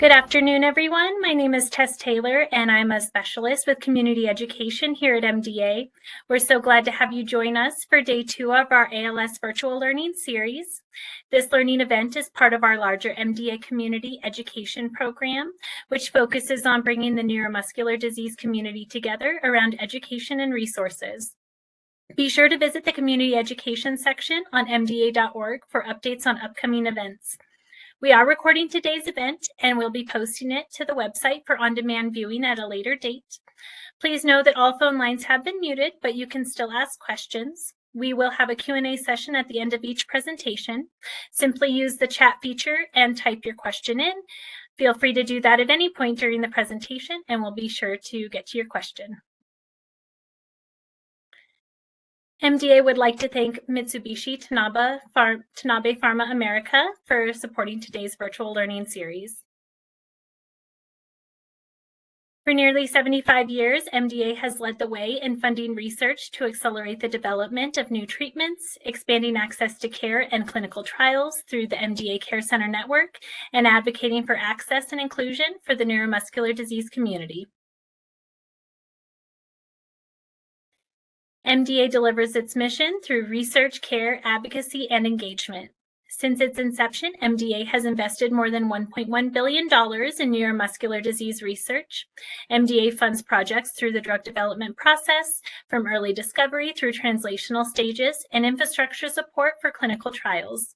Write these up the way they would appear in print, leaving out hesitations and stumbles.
Good afternoon, everyone. My name is Tess Taylor, and I'm a specialist with community education here at MDA. We're so glad to have you join us for day 2 of our ALS Virtual Learning Series. This learning event is part of our larger MDA community education program, which focuses on bringing the neuromuscular disease community together around education and resources. Be sure to visit the community education section on mda.org for updates on upcoming events. We are recording today's event and we'll be posting it to the website for on-demand viewing at a later date. Please know that all phone lines have been muted, but you can still ask questions. We will have a Q&A session at the end of each presentation. Simply use the chat feature and type your question in. Feel free to do that at any point during the presentation and we'll be sure to get to your question. MDA would like to thank Mitsubishi Tanabe Pharma America for supporting today's virtual learning series. For nearly 75 years, MDA has led the way in funding research to accelerate the development of new treatments, expanding access to care and clinical trials through the MDA Care Center Network, and advocating for access and inclusion for the neuromuscular disease community. MDA delivers its mission through research, care, advocacy, and engagement. Since its inception, MDA has invested more than $1.1 billion in neuromuscular disease research. MDA funds projects through the drug development process, from early discovery through translational stages, and infrastructure support for clinical trials.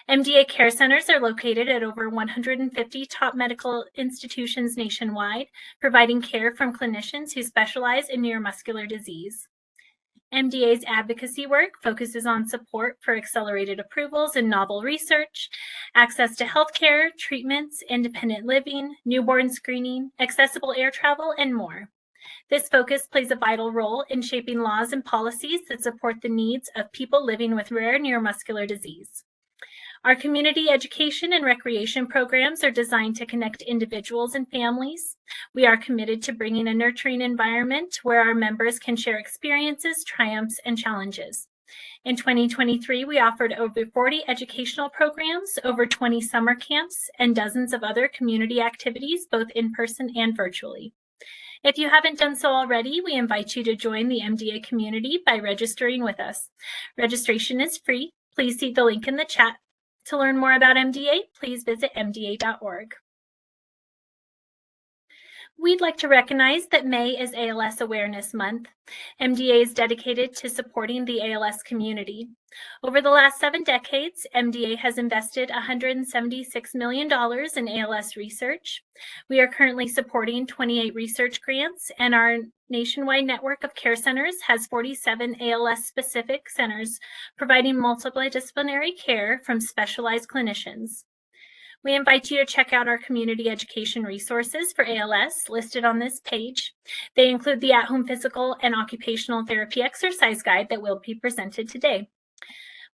MDA care centers are located at over 150 top medical institutions nationwide, providing care from clinicians who specialize in neuromuscular disease. MDA's advocacy work focuses on support for accelerated approvals and novel research, access to healthcare, treatments, independent living, newborn screening, accessible air travel, and more. This focus plays a vital role in shaping laws and policies that support the needs of people living with rare neuromuscular disease. Our community education and recreation programs are designed to connect individuals and families. We are committed to bringing a nurturing environment where our members can share experiences, triumphs, and challenges. In 2023, we offered over 40 educational programs, over 20 summer camps, and dozens of other community activities, both in person and virtually. If you haven't done so already, we invite you to join the MDA community by registering with us. Registration is free. Please see the link in the chat. To learn more about MDA, please visit mda.org. We'd like to recognize that May is ALS Awareness Month. MDA is dedicated to supporting the ALS community. Over the last 7 decades, MDA has invested $176 million in ALS research. We are currently supporting 28 research grants, and our nationwide network of care centers has 47 ALS-specific centers, providing multidisciplinary care from specialized clinicians. We invite you to check out our community education resources for ALS listed on this page. They include the at-home physical and occupational therapy exercise guide that will be presented today.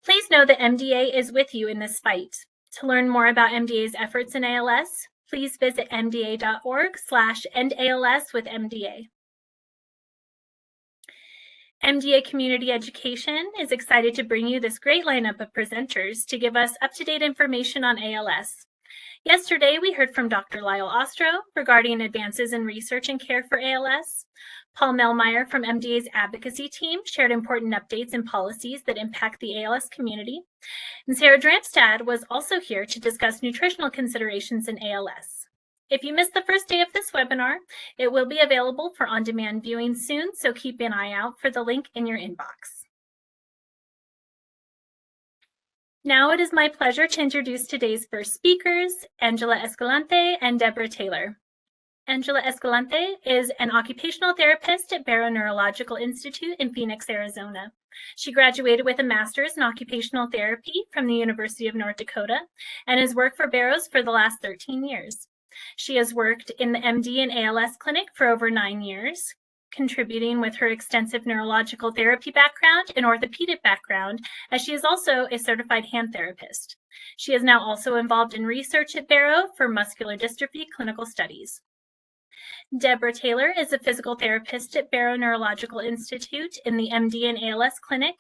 Please know that MDA is with you in this fight. To learn more about MDA's efforts in ALS, please visit mda.org/endals with MDA. MDA Community Education is excited to bring you this great lineup of presenters to give us up-to-date information on ALS. Yesterday, we heard from Dr. Lyle Ostro regarding advances in research and care for ALS. Paul Melmeyer from MDA's advocacy team shared important updates and policies that impact the ALS community. And Sarah Dramstad was also here to discuss nutritional considerations in ALS. If you missed the first day of this webinar, it will be available for on-demand viewing soon, so keep an eye out for the link in your inbox. Now it is my pleasure to introduce today's first speakers, Angela Escalante and Deborah Taylor. Angela Escalante is an occupational therapist at Barrow Neurological Institute in Phoenix, Arizona. She graduated with a master's in occupational therapy from the University of North Dakota and has worked for Barrows for the last 13 years. She has worked in the MD and ALS clinic for over 9 years, contributing with her extensive neurological therapy background and orthopedic background, as she is also a certified hand therapist. She is now also involved in research at Barrow for muscular dystrophy clinical studies. Deborah Taylor is a physical therapist at Barrow Neurological Institute in the MD and ALS clinic.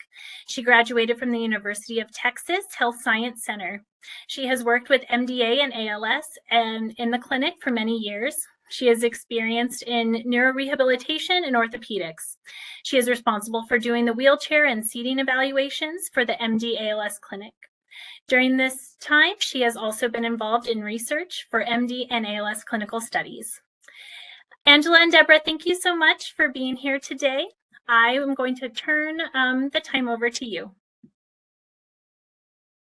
She graduated from the University of Texas Health Science Center. She has worked with MDA and ALS and in the clinic for many years. She is experienced in neurorehabilitation and orthopedics. She is responsible for doing the wheelchair and seating evaluations for the MD ALS clinic. During this time, she has also been involved in research for MD and ALS clinical studies. Angela and Deborah, thank you so much for being here today. I am going to turn the time over to you.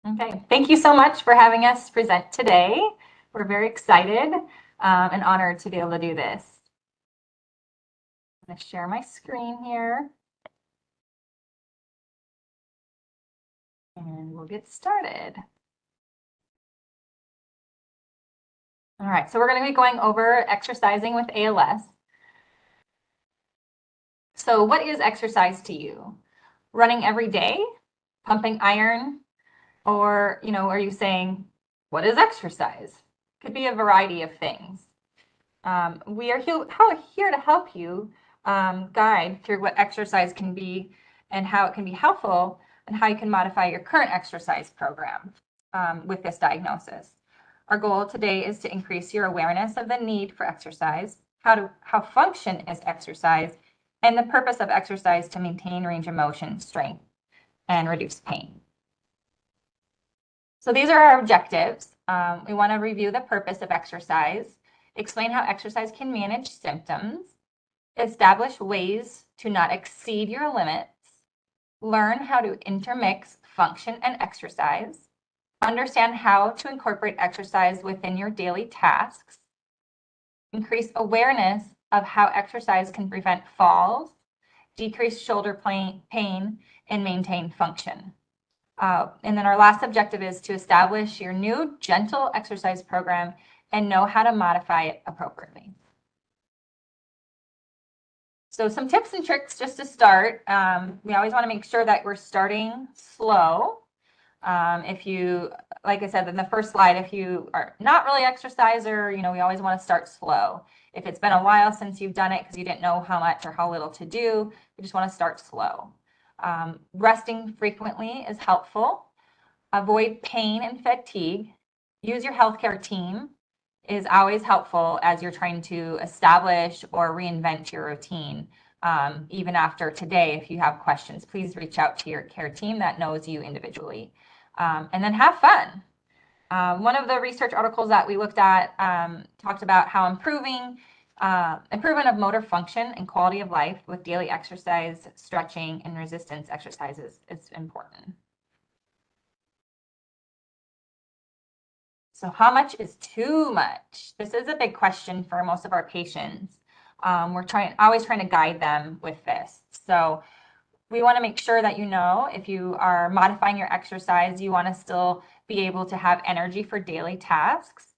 Okay, thank you so much for having us present today. We're very excited and honored to be able to do this. I'm going to share my screen here. And we'll get started. All right, so we're going to be going over exercising with ALS. So what is exercise to you? Running every day? Pumping iron? Or, are you saying, what is exercise? Could be a variety of things. We are here to help you guide through what exercise can be and how it can be helpful and how you can modify your current exercise program with this diagnosis. Our goal today is to increase your awareness of the need for exercise, how function is exercise, and the purpose of exercise to maintain range of motion, strength, and reduce pain. So these are our objectives. We want to review the purpose of exercise, explain how exercise can manage symptoms, establish ways to not exceed your limits, learn how to intermix function and exercise, understand how to incorporate exercise within your daily tasks, increase awareness of how exercise can prevent falls, decrease shoulder pain, and maintain function. And then our last objective is to establish your new gentle exercise program and know how to modify it appropriately. So some tips and tricks just to start. We always want to make sure that we're starting slow. Like I said in the first slide, if you are not really an exerciser, we always want to start slow. If it's been a while since you've done it because you didn't know how much or how little to do, you just want to start slow. Resting frequently is helpful. Avoid pain and fatigue. Use your healthcare team is always helpful as you're trying to establish or reinvent your routine. Even after today, if you have questions, please reach out to your care team that knows you individually. And then have fun. One of the research articles that we looked at talked about how improvement of motor function and quality of life with daily exercise, stretching, and resistance exercises is important. So how much is too much? This is a big question for most of our patients. We're always trying to guide them with this. So we want to make sure that if you are modifying your exercise, you want to still be able to have energy for daily tasks.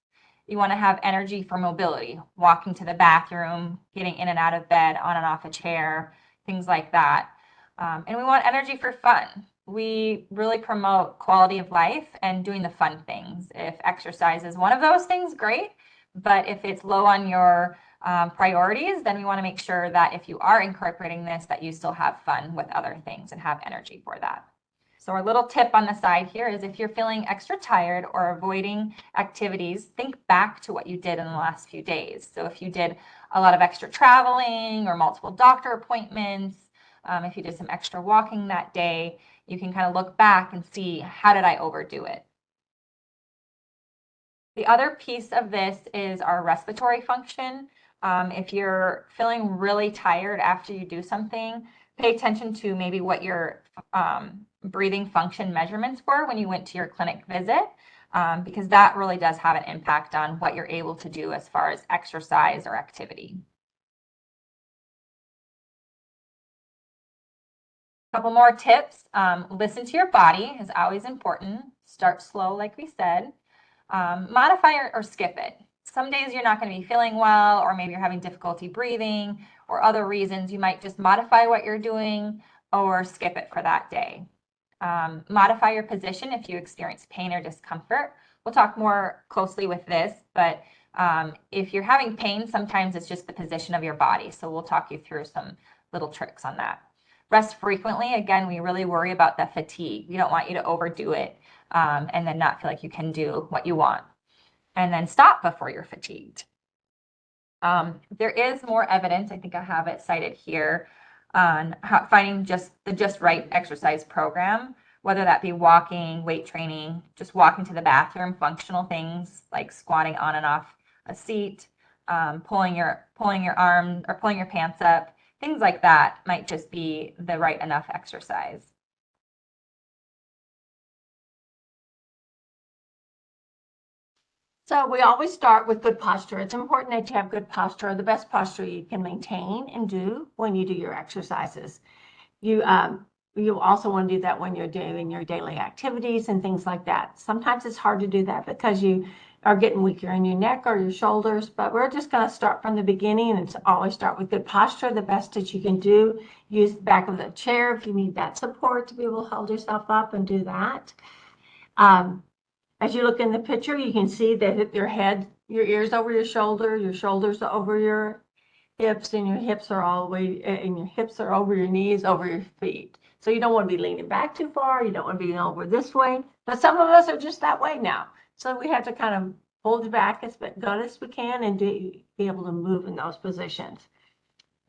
You want to have energy for mobility, walking to the bathroom, getting in and out of bed, on and off a chair, things like that. And we want energy for fun. We really promote quality of life and doing the fun things. If exercise is one of those things, great. But if it's low on your priorities, then we want to make sure that if you are incorporating this, that you still have fun with other things and have energy for that. So our little tip on the side here is if you're feeling extra tired or avoiding activities, think back to what you did in the last few days. So if you did a lot of extra traveling or multiple doctor appointments, if you did some extra walking that day, you can kind of look back and see, how did I overdo it? The other piece of this is our respiratory function. If you're feeling really tired after you do something, pay attention to maybe what your breathing function measurements were when you went to your clinic visit, because that really does have an impact on what you're able to do as far as exercise or activity. A couple more tips. Listen to your body is always important. Start slow, like we said. Modify or skip it. Some days you're not going to be feeling well, or maybe you're having difficulty breathing or other reasons. You might just modify what you're doing or skip it for that day. Modify your position if you experience pain or discomfort. We'll talk more closely with this, but if you're having pain, sometimes it's just the position of your body. So we'll talk you through some little tricks on that. Rest frequently. Again, we really worry about the fatigue. We don't want you to overdo it. and then not feel like you can do what you want. And then stop before you're fatigued. There is more evidence, I think I have it cited here, on finding the just right exercise program, whether that be walking, weight training, just walking to the bathroom, functional things like squatting on and off a seat, pulling your arm or pulling your pants up, things like that might just be the right enough exercise. So we always start with good posture. It's important that you have good posture, the best posture you can maintain and do when you do your exercises. You also want to do that when you're doing your daily activities and things like that. Sometimes it's hard to do that because you are getting weaker in your neck or your shoulders, but we're just going to start from the beginning and always start with good posture, the best that you can do. Use the back of the chair if you need that support to be able to hold yourself up and do that. As you look in the picture, you can see that your head, your ears over your shoulders over your hips, and your hips are all the way, and your hips are over your knees, over your feet. So you don't want to be leaning back too far. You don't want to be over this way. But some of us are just that way now. So we have to kind of hold it back as good as we can and be able to move in those positions.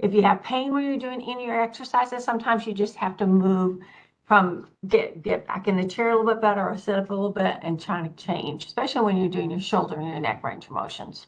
If you have pain when you're doing any of your exercises, sometimes you just have to move from get back in the chair a little bit better or sit up a little bit and trying to change, especially when you're doing your shoulder and your neck range of motions.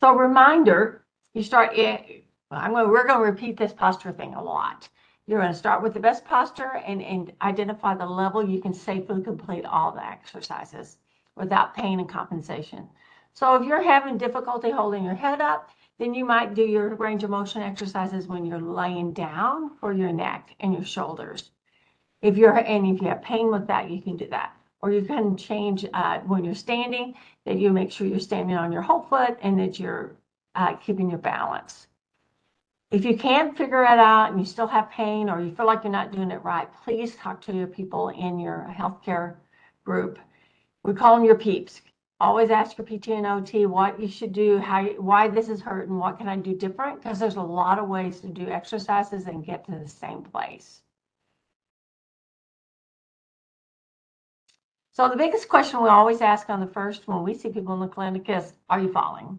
So reminder, we're going to repeat this posture thing a lot. You're going to start with the best posture and identify the level you can safely complete all the exercises without pain and compensation. So if you're having difficulty holding your head up, then you might do your range of motion exercises when you're laying down for your neck and your shoulders. If you have pain with that, you can do that. Or you can change when you're standing, that you make sure you're standing on your whole foot and that you're keeping your balance. If you can't figure it out and you still have pain or you feel like you're not doing it right, please talk to your people in your healthcare group. We call them your peeps. Always ask your PT and OT what you should do, why this is hurting, what can I do different? Because there's a lot of ways to do exercises and get to the same place. So the biggest question we always ask on the first when we see people in the clinic is, are you falling?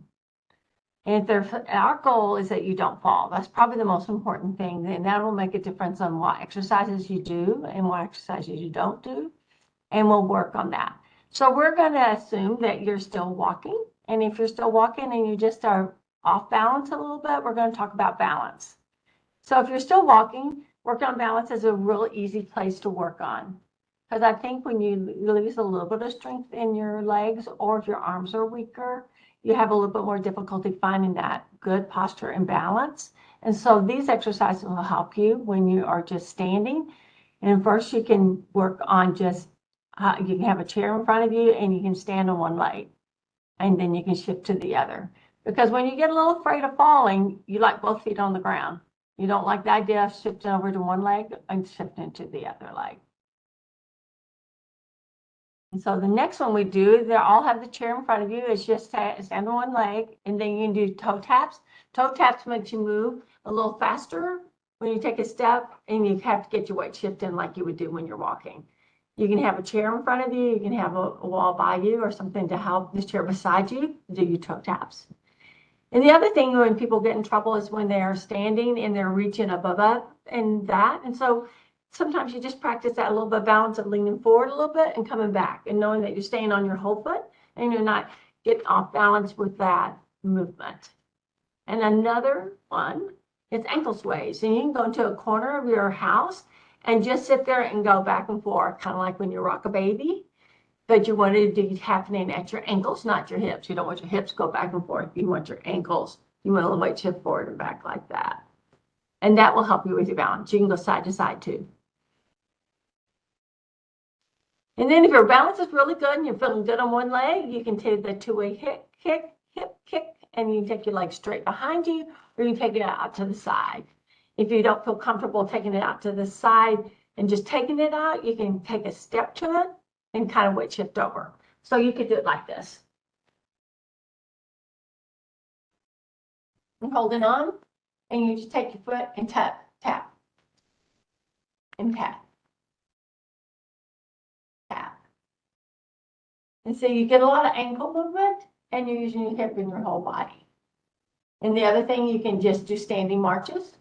And our goal is that you don't fall. That's probably the most important thing. And that will make a difference on what exercises you do and what exercises you don't do. And we'll work on that. So we're going to assume that you're still walking. And if you're still walking and you just are off balance a little bit, we're going to talk about balance. So if you're still walking, work on balance is a real easy place to work on. Because I think when you lose a little bit of strength in your legs or if your arms are weaker, you have a little bit more difficulty finding that good posture and balance. And so these exercises will help you when you are just standing. And first you can work on just you can have a chair in front of you and you can stand on one leg and then you can shift to the other. Because when you get a little afraid of falling, you like both feet on the ground. You don't like the idea of shifting over to one leg and shifting to the other leg. And so the next one we do, they all have the chair in front of you. It's just stand on one leg and then you can do toe taps. Toe taps makes you move a little faster when you take a step and you have to get your weight shifted like you would do when you're walking. You can have a chair in front of you. You can have a wall by you or something to help this chair beside you do your toe taps. And the other thing when people get in trouble is when they are standing and they're reaching above up and that. And so sometimes you just practice that a little bit of balance of leaning forward a little bit and coming back and knowing that you're staying on your whole foot and you're not getting off balance with that movement. And another one is ankle sways. And you can go into a corner of your house and just sit there and go back and forth, kind of like when you rock a baby. But you want it to be happening at your ankles, not your hips. You don't want your hips to go back and forth. You want your ankles. You want to weight shift forward and back like that. And that will help you with your balance. You can go side to side too. And then if your balance is really good and you're feeling good on one leg, you can take the two-way hip kick, and you take your leg straight behind you, or you take it out to the side. If you don't feel comfortable taking it out to the side and just taking it out, you can take a step to it and kind of weight shift over. So you could do it like this. And holding on, and you just take your foot and tap, tap, and tap. And so you get a lot of ankle movement and you're using your hip in your whole body. And the other thing, you can just do standing marches,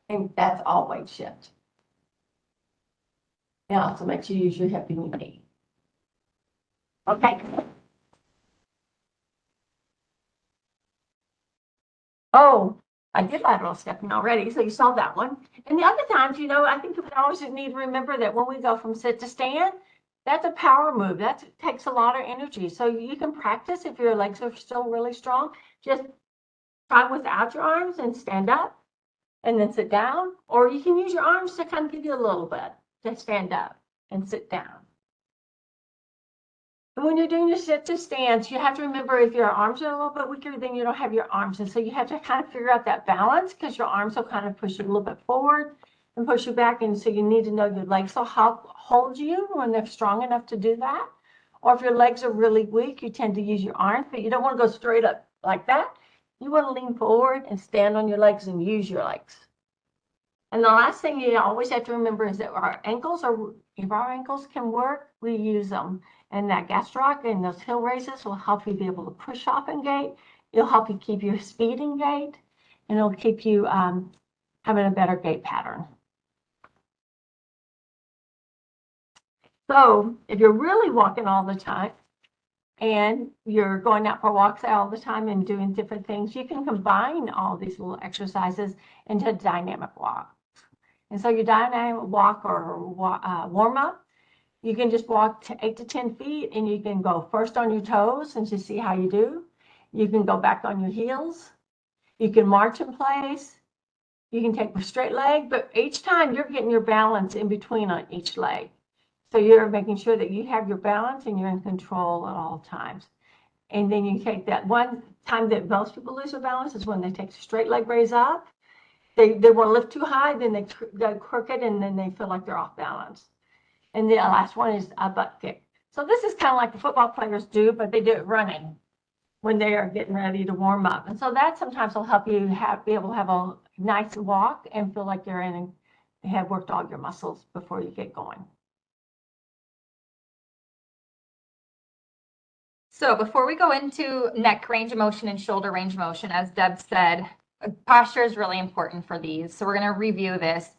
and that's all weight shift. It also makes you use your hip and your knee. Okay. Oh, I did lateral stepping already, so you saw that one. And the other times, you know, I think we always need to remember that when we go from sit to stand, that's a power move. That takes a lot of energy. So you can practice if your legs are still really strong. Just try without your arms and stand up and then sit down. Or you can use your arms to kind of give you a little bit to stand up and sit down. And when you're doing your sit to stands, you have to remember if your arms are a little bit weaker, then you don't have your arms. And so you have to kind of figure out that balance because your arms will kind of push you a little bit forward and push you back. And so you need to know your legs will help hold you when they're strong enough to do that. Or if your legs are really weak, you tend to use your arms, but you don't want to go straight up like that. You want to lean forward and stand on your legs and use your legs. And the last thing you always have to remember is that if our ankles can work, we use them. And that gastroc and those heel raises will help you be able to push off and gait. It'll help you keep your speed in gait, and it'll keep you having a better gait pattern. So if you're really walking all the time and you're going out for walks all the time and doing different things, you can combine all these little exercises into a dynamic walk. And so your dynamic walk or warm up, you can just walk to 8 to 10 feet and you can go first on your toes and just see how you do. You can go back on your heels. You can march in place. You can take a straight leg, but each time you're getting your balance in between on each leg. So you're making sure that you have your balance and you're in control at all times. And then you take that one time that most people lose their balance is when they take the straight leg raise up. They want to lift too high, then they go crooked, and then they feel like they're off balance. And the last one is a butt kick. So this is kind of like the football players do, but they do it running when they are getting ready to warm up. And so that sometimes will help you be able to have a nice walk and feel like you're have worked all your muscles before you get going. So before we go into neck range of motion and shoulder range of motion, as Deb said, posture is really important for these. So we're going to review this.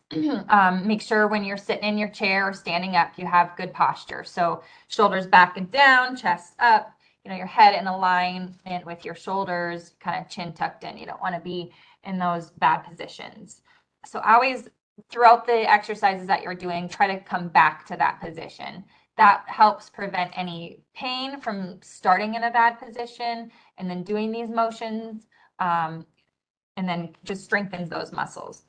Make sure when you're sitting in your chair or standing up, you have good posture. So shoulders back and down, chest up, your head in alignment with your shoulders, kind of chin tucked in. You don't want to be in those bad positions. So always throughout the exercises that you're doing, try to come back to that position. That helps prevent any pain from starting in a bad position and then doing these motions. And then just strengthens those muscles.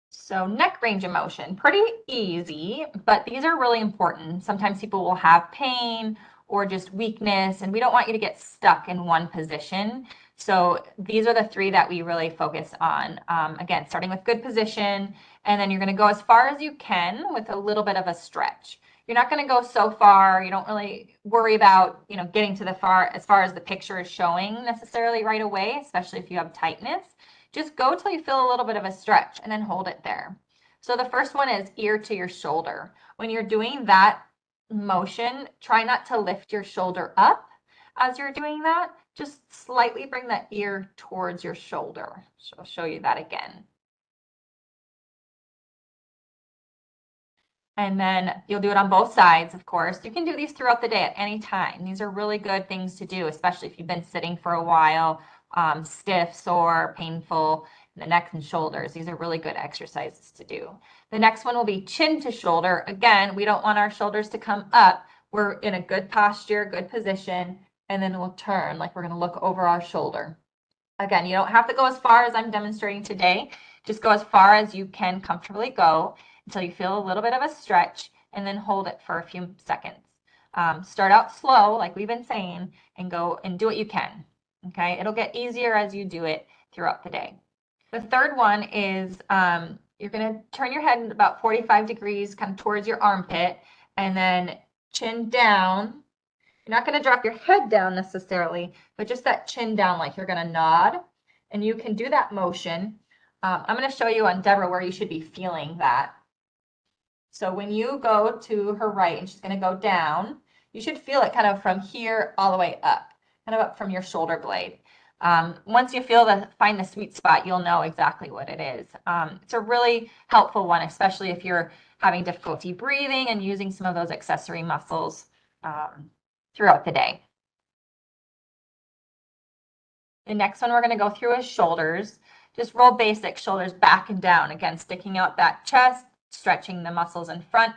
So neck range of motion, pretty easy, but these are really important. Sometimes people will have pain or just weakness, and we don't want you to get stuck in one position. So these are the three that we really focus on. Again, starting with good position, and then you're going to go as far as you can with a little bit of a stretch. You're not going to go so far. You don't really worry about, getting to as far as the picture is showing necessarily right away, especially if you have tightness. Just go till you feel a little bit of a stretch and then hold it there. So the first one is ear to your shoulder. When you're doing that motion, try not to lift your shoulder up as you're doing that. Just slightly bring that ear towards your shoulder. So I'll show you that again. And then you'll do it on both sides, of course. You can do these throughout the day at any time. These are really good things to do, especially if you've been sitting for a while, stiff, sore, painful in the neck and shoulders. These are really good exercises to do. The next one will be chin to shoulder. Again, we don't want our shoulders to come up. We're in a good posture, good position, and then we'll turn like we're going to look over our shoulder. Again, you don't have to go as far as I'm demonstrating today. Just go as far as you can comfortably go until you feel a little bit of a stretch, and then hold it for a few seconds. Start out slow, like we've been saying, and go and do what you can. Okay, it'll get easier as you do it throughout the day. The third one is you're going to turn your head about 45 degrees, kind of towards your armpit, and then chin down. You're not going to drop your head down necessarily, but just that chin down, like you're going to nod. And you can do that motion. I'm going to show you on Deborah where you should be feeling that. So when you go to her right and she's going to go down, you should feel it kind of from here all the way up, kind of up from your shoulder blade. Once you find the sweet spot, you'll know exactly what it is. It's a really helpful one, especially if you're having difficulty breathing and using some of those accessory muscles throughout the day. The next one we're going to go through is shoulders. Just real basic shoulders back and down. Again, sticking out that chest, stretching the muscles in front,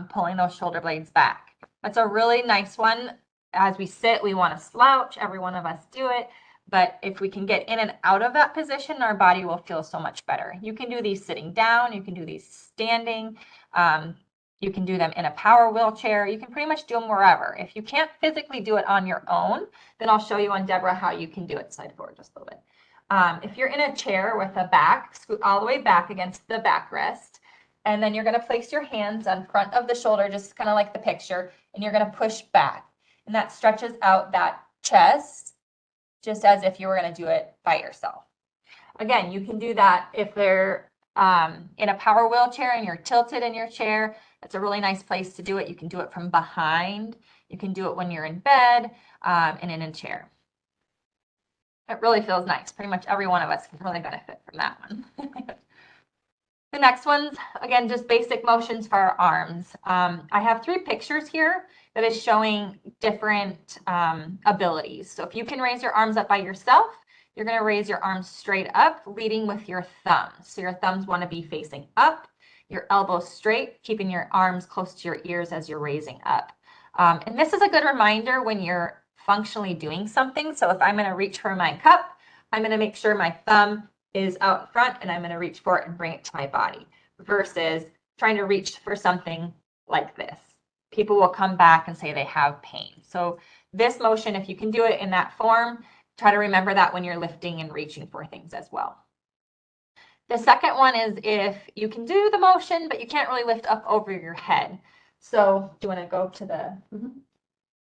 pulling those shoulder blades back. That's a really nice one. As we sit, we want to slouch. Every one of us do it. But if we can get in and out of that position, our body will feel so much better. You can do these sitting down. You can do these standing. You can do them in a power wheelchair. You can pretty much do them wherever. If you can't physically do it on your own, then I'll show you on Deborah how you can do it. Slide forward just a little bit. If you're in a chair with a back, scoot all the way back against the backrest. And then you're going to place your hands on front of the shoulder, just kind of like the picture, and you're going to push back. And that stretches out that chest, just as if you were going to do it by yourself. Again, you can do that if they're in a power wheelchair and you're tilted in your chair. It's a really nice place to do it. You can do it from behind. You can do it when you're in bed and in a chair. It really feels nice. Pretty much every one of us can really benefit from that one. The next one's, again, just basic motions for our arms. I have 3 pictures here that is showing different abilities. So if you can raise your arms up by yourself, you're going to raise your arms straight up, leading with your thumbs. So your thumbs want to be facing up, your elbows straight, keeping your arms close to your ears as you're raising up. And this is a good reminder when you're functionally doing something. So if I'm going to reach for my cup, I'm going to make sure my thumb is out in front and I'm going to reach for it and bring it to my body versus trying to reach for something like this. People will come back and say they have pain. So this motion, if you can do it in that form, try to remember that when you're lifting and reaching for things as well. The second one is if you can do the motion, but you can't really lift up over your head. So do you want to go to the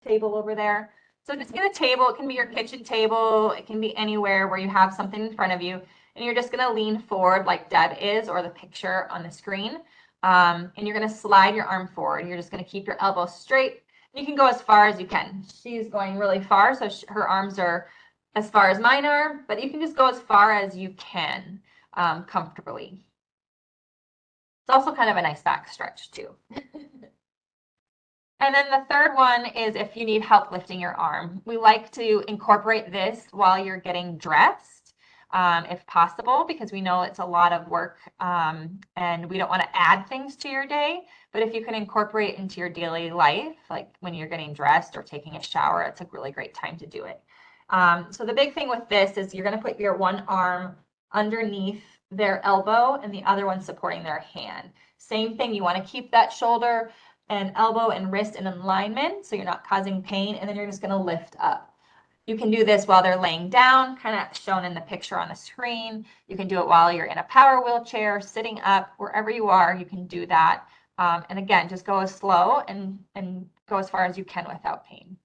table over there? So just get a table. It can be your kitchen table. It can be anywhere where you have something in front of you. And you're just going to lean forward like Deb is, or the picture on the screen. And you're going to slide your arm forward. You're just going to keep your elbows straight. You can go as far as you can. She's going really far, so her arms are as far as mine are, but you can just go as far as you can comfortably. It's also kind of a nice back stretch too. And then the third one is if you need help lifting your arm. We like to incorporate this while you're getting dressed, if possible, because we know it's a lot of work and we don't want to add things to your day. But if you can incorporate into your daily life, like when you're getting dressed or taking a shower, it's a really great time to do it. So the big thing with this is you're going to put your one arm underneath their elbow and the other one supporting their hand. Same thing, you want to keep that shoulder and elbow and wrist in alignment so you're not causing pain, and then you're just going to lift up. You can do this while they're laying down, kind of shown in the picture on the screen. You can do it while you're in a power wheelchair, sitting up, wherever you are, you can do that. And again, just go as slow and go as far as you can without pain.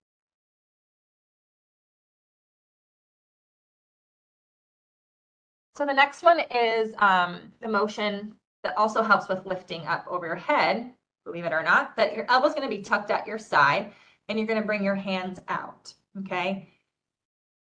So the next one is the motion that also helps with lifting up over your head, believe it or not, but your elbow's going to be tucked at your side and you're going to bring your hands out, okay?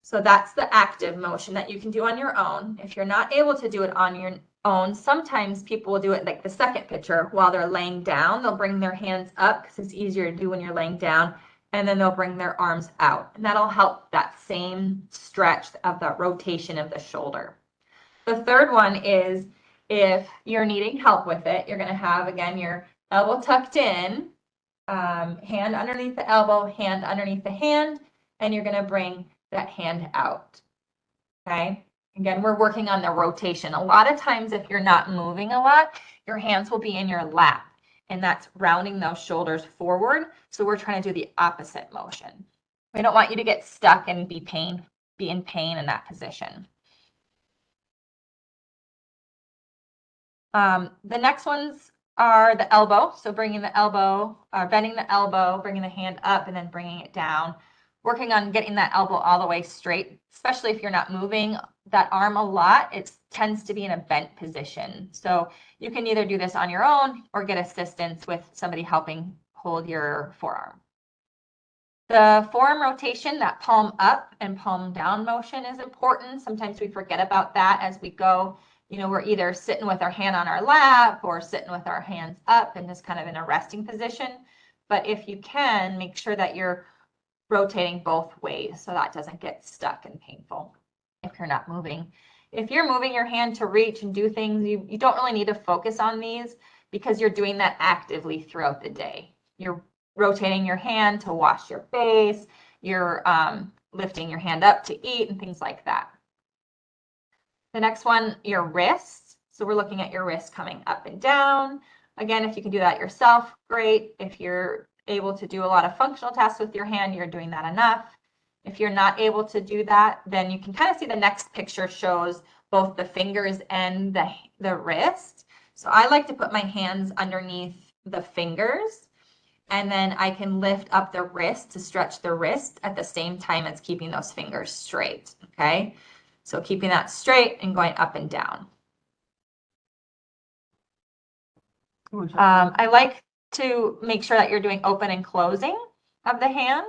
So that's the active motion that you can do on your own. If you're not able to do it on your own, sometimes people will do it like the second picture while they're laying down. They'll bring their hands up because it's easier to do when you're laying down, and then they'll bring their arms out. And that'll help that same stretch of that rotation of the shoulder. The third one is if you're needing help with it, you're going to have, again, your elbow tucked in, hand underneath the elbow, hand underneath the hand, and you're going to bring that hand out, okay? Again, we're working on the rotation. A lot of times if you're not moving a lot, your hands will be in your lap, and that's rounding those shoulders forward. So we're trying to do the opposite motion. We don't want you to get stuck and be in pain in that position. The next ones are the elbow. So bringing the elbow, bending the elbow, bringing the hand up, and then bringing it down. Working on getting that elbow all the way straight, especially if you're not moving that arm a lot. It's tends to be in a bent position. So you can either do this on your own or get assistance with somebody helping hold your forearm. The forearm rotation, that palm up and palm down motion is important. Sometimes we forget about that as we go. You know, we're either sitting with our hand on our lap or sitting with our hands up and just kind of in a resting position. But if you can, make sure that you're rotating both ways so that doesn't get stuck and painful if you're not moving. If you're moving your hand to reach and do things, you don't really need to focus on these because you're doing that actively throughout the day. You're rotating your hand to wash your face, you're lifting your hand up to eat and things like that. The next one, your wrists. So we're looking at your wrists coming up and down. Again, if you can do that yourself, great. If you're able to do a lot of functional tasks with your hand, you're doing that enough. If you're not able to do that, then you can kind of see the next picture shows both the fingers and the wrist. So I like to put my hands underneath the fingers, and then I can lift up the wrist to stretch the wrist at the same time as keeping those fingers straight, okay? So keeping that straight and going up and down. I like to make sure that you're doing open and closing of the hand.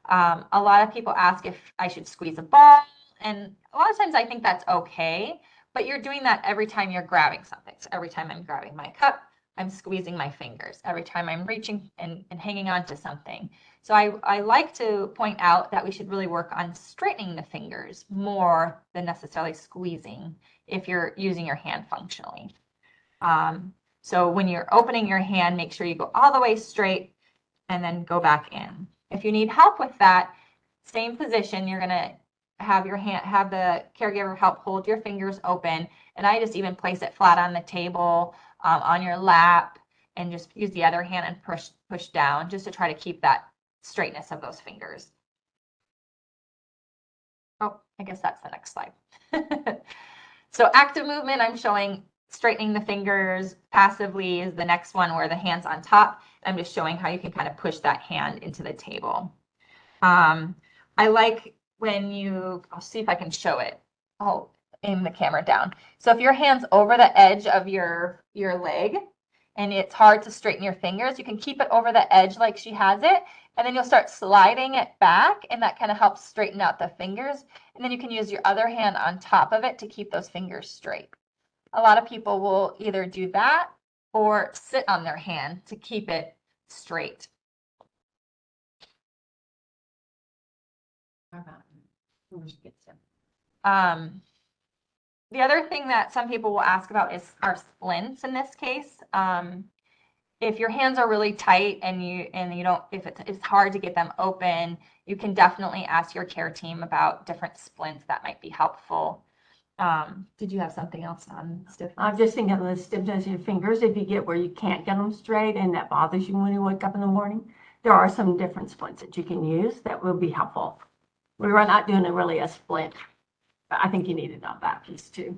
A lot of people ask if I should squeeze a ball, and a lot of times I think that's okay, but you're doing that every time you're grabbing something. So every time I'm grabbing my cup, I'm squeezing my fingers. Every time I'm reaching and hanging on to something. So I like to point out that we should really work on straightening the fingers more than necessarily squeezing if you're using your hand functionally. So when you're opening your hand, make sure you go all the way straight and then go back in. If you need help with that, same position, you're gonna have the caregiver help hold your fingers open, and I just even place it flat on the table, on your lap, and just use the other hand and push down just to try to keep that straightness of those fingers. Oh, I guess that's the next slide. So active movement, I'm showing straightening the fingers. Passively is the next one where the hand's on top. I'm just showing how you can kind of push that hand into the table. I like when I'll see if I can show it. I'll aim the camera down. So if your hand's over the edge of your leg and it's hard to straighten your fingers, you can keep it over the edge like she has it, and then you'll start sliding it back, and that kind of helps straighten out the fingers. And then you can use your other hand on top of it to keep those fingers straight. A lot of people will either do that or sit on their hand to keep it straight. The other thing that some people will ask about are splints in this case. If your hands are really tight and if it's hard to get them open, you can definitely ask your care team about different splints that might be helpful. Did you have something else on stiffness? I'm just thinking of the stiffness of your fingers. If you get where you can't get them straight and that bothers you when you wake up in the morning, there are some different splints that you can use that will be helpful. We were not doing really a splint, but I think you need it on that piece too.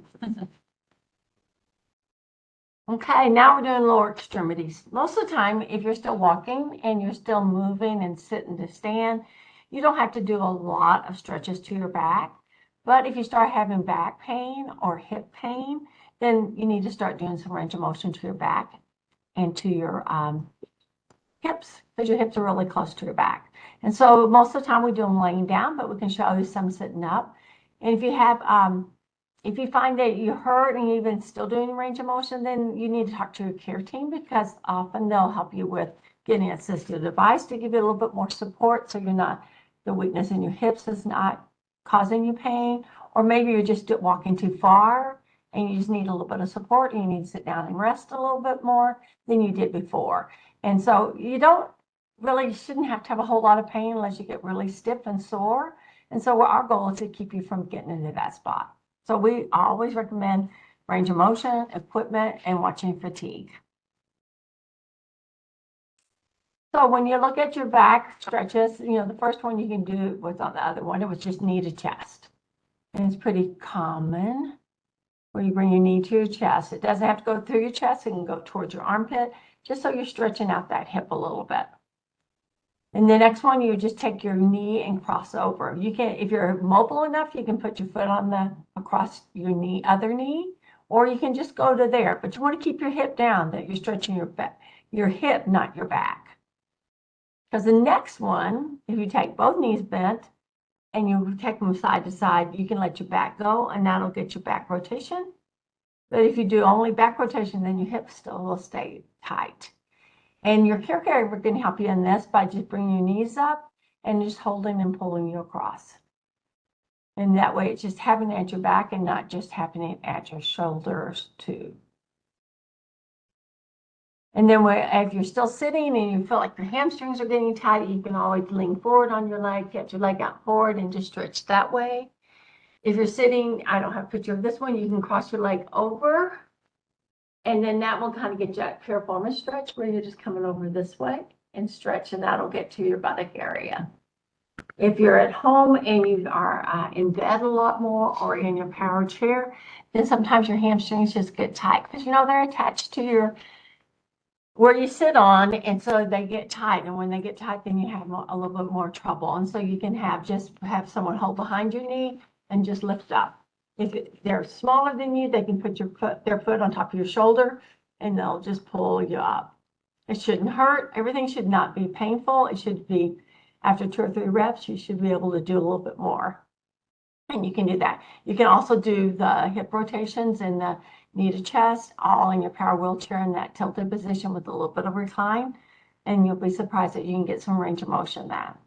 Okay, now we're doing lower extremities. Most of the time, if you're still walking and you're still moving and sitting to stand, you don't have to do a lot of stretches to your back. But if you start having back pain or hip pain, then you need to start doing some range of motion to your back and to your hips, because your hips are really close to your back. And so most of the time we do them laying down, but we can show you some sitting up. And if you have, if you find that you hurt and you're even still doing range of motion, then you need to talk to your care team, because often they'll help you with getting an assistive device to give you a little bit more support, so you're not, the weakness in your hips is not causing you pain. Or maybe you're just walking too far and you just need a little bit of support and you need to sit down and rest a little bit more than you did before. And so you shouldn't have to have a whole lot of pain unless you get really stiff and sore. And so our goal is to keep you from getting into that spot. So we always recommend range of motion, equipment, and watching fatigue. So when you look at your back stretches, the first one you can do was on the other one. It was just knee to chest. And it's pretty common where you bring your knee to your chest. It doesn't have to go through your chest. It can go towards your armpit, just so you're stretching out that hip a little bit. And the next one, you just take your knee and cross over. You can, if you're mobile enough, you can put your foot on across your knee, other knee, or you can just go to there. But you want to keep your hip down, that you're stretching your hip, not your back. Because the next one, if you take both knees bent and you take them side to side, you can let your back go, and that'll get your back rotation. But if you do only back rotation, then your hips still will stay tight. And your caregiver can help you in this by just bringing your knees up and just holding and pulling you across. And that way it's just happening at your back and not just happening at your shoulders too. And then if you're still sitting and you feel like your hamstrings are getting tight, you can always lean forward on your leg, get your leg out forward and just stretch that way. If you're sitting, I don't have a picture of this one, you can cross your leg over. And then that will kind of get you that piriformis stretch where you're just coming over this way and stretch, and that'll get to your buttock area. If you're at home and you are in bed a lot more or in your power chair, then sometimes your hamstrings just get tight because, you know, they're attached to where you sit on, and so they get tight. And when they get tight, then you have a little bit more trouble. And so you can have someone hold behind your knee and just lift up. If they're smaller than you, they can put their foot on top of your shoulder and they'll just pull you up. It shouldn't hurt. Everything should not be painful. It should be, after 2 or 3 reps, you should be able to do a little bit more. And you can do that. You can also do the hip rotations and the knee to chest, all in your power wheelchair in that tilted position with a little bit of recline. And you'll be surprised that you can get some range of motion in that.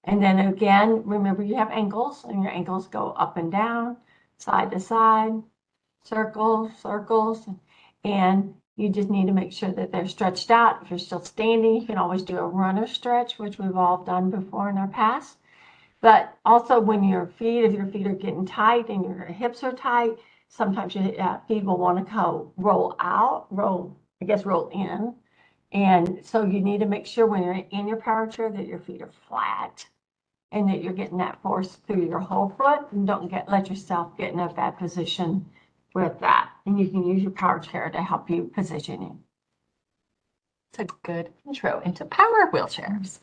And then again, remember you have ankles, and your ankles go up and down, side to side, circles, circles, and you just need to make sure that they're stretched out. If you're still standing, you can always do a runner stretch, which we've all done before in our past. But also when if your feet are getting tight and your hips are tight, sometimes your feet will want to roll in. And so you need to make sure when you're in your power chair that your feet are flat and that you're getting that force through your whole foot, and don't let yourself get in a bad position with that. And you can use your power chair to help you position you. It's a good intro into power wheelchairs.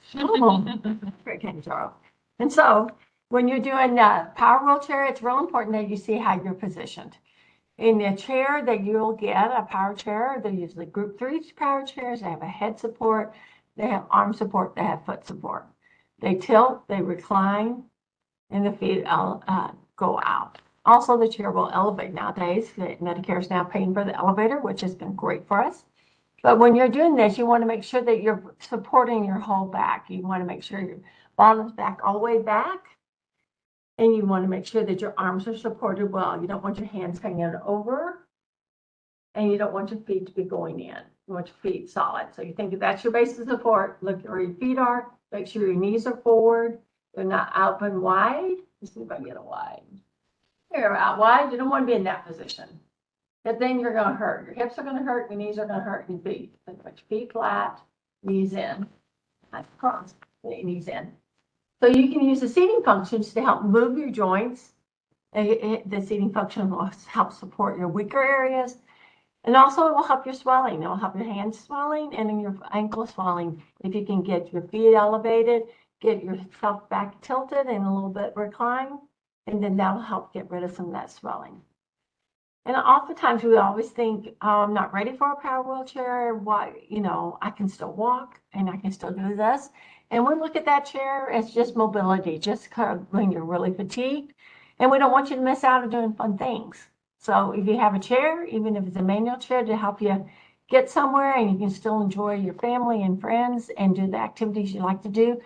Great intro. And so when you're doing power wheelchair, it's real important that you see how you're positioned. In the chair that you'll get, a power chair, they're usually group 3 power chairs. They have a head support, they have arm support, they have foot support. They tilt, they recline, and the feet go out. Also, the chair will elevate nowadays. Medicare is now paying for the elevator, which has been great for us. But when you're doing this, you want to make sure that you're supporting your whole back. You want to make sure your bottom's back all the way back. And you want to make sure that your arms are supported well. You don't want your hands hanging over. And you don't want your feet to be going in. You want your feet solid. So you think that's your base of support. Look where your feet are. Make sure your knees are forward. They're not out and wide. Let's see if I can get it wide. They're out wide. You don't want to be in that position. But then you're going to hurt. Your hips are going to hurt. Your knees are going to hurt. Your feet. Put your feet flat. Knees in. Cross. Knees in. So you can use the seating functions to help move your joints. The seating function will help support your weaker areas. And also it will help your swelling. It will help your hands swelling and your ankle swelling. If you can get your feet elevated, get yourself back tilted and a little bit reclined, and then that'll help get rid of some of that swelling. And oftentimes we always think, oh, I'm not ready for a power wheelchair. Why, I can still walk and I can still do this. And we look at that chair as just mobility, just when you're really fatigued. And we don't want you to miss out on doing fun things. So if you have a chair, even if it's a manual chair, to help you get somewhere and you can still enjoy your family and friends and do the activities you like to do,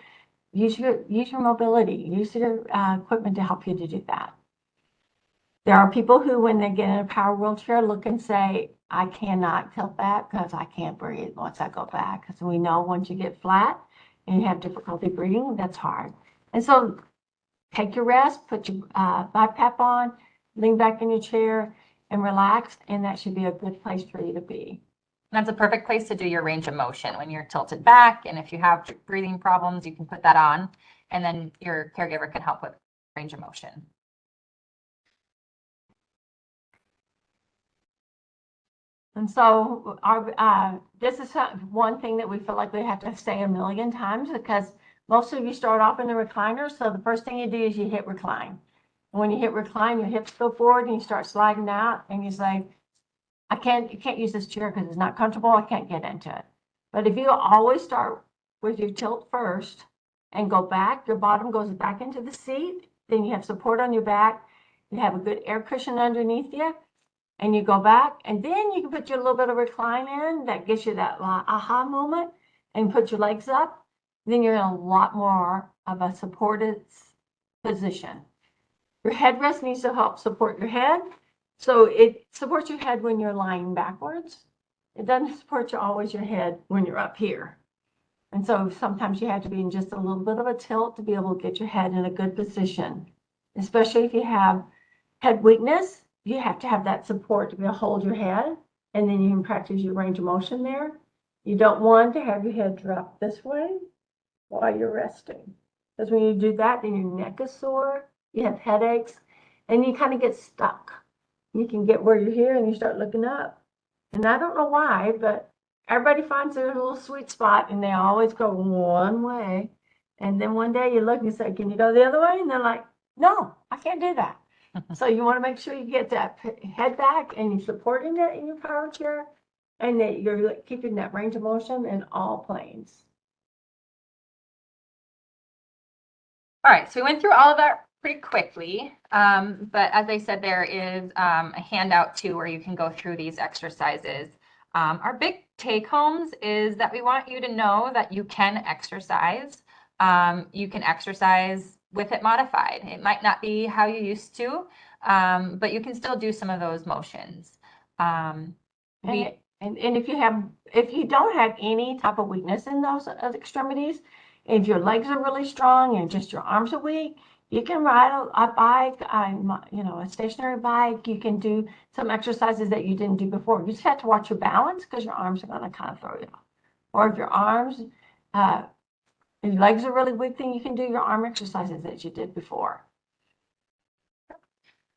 use your mobility, use your equipment to help you to do that. There are people who, when they get in a power wheelchair, look and say, I cannot tilt back because I can't breathe once I go back. Because we know once you get flat and you have difficulty breathing, that's hard. And so take your rest, put your BiPAP on, lean back in your chair and relax, and that should be a good place for you to be. That's a perfect place to do your range of motion when you're tilted back. And if you have breathing problems, you can put that on, and then your caregiver can help with range of motion. And so this is one thing that we feel like we have to say a million times, because most of you start off in the recliner. So the first thing you do is you hit recline. And when you hit recline, your hips go forward and you start sliding out, and you say, you can't use this chair because it's not comfortable. I can't get into it. But if you always start with your tilt first and go back, your bottom goes back into the seat, then you have support on your back, you have a good air cushion underneath you, and you go back, and then you can put your little bit of recline in that gives you that aha moment, and put your legs up. Then you're in a lot more of a supported position. Your headrest needs to help support your head. So it supports your head when you're lying backwards. It doesn't support always your head when you're up here. And so sometimes you have to be in just a little bit of a tilt to be able to get your head in a good position. Especially if you have head weakness, you have to have that support to be able to hold your head, and then you can practice your range of motion there. You don't want to have your head drop this way while you're resting. Because when you do that, then your neck is sore, you have headaches, and you kind of get stuck. You can get where you're here and you start looking up. And I don't know why, but everybody finds their little sweet spot and they always go one way. And then one day you look and you say, can you go the other way? And they're like, no, I can't do that. So you want to make sure you get that head back and you're supporting it in your power chair, and that you're keeping that range of motion in all planes. All right, so we went through all of that pretty quickly, but as I said, there is a handout too where you can go through these exercises. Our big take homes is that we want you to know that you can exercise. You can exercise with it modified. It might not be how you used to, but you can still do some of those motions. And if you don't have any type of weakness in those extremities, if your legs are really strong and just your arms are weak, you can ride a bike, a stationary bike. You can do some exercises that you didn't do before. You just have to watch your balance, because your arms are going to kind of throw you off. Or if your legs are really weak, then you can do your arm exercises that you did before.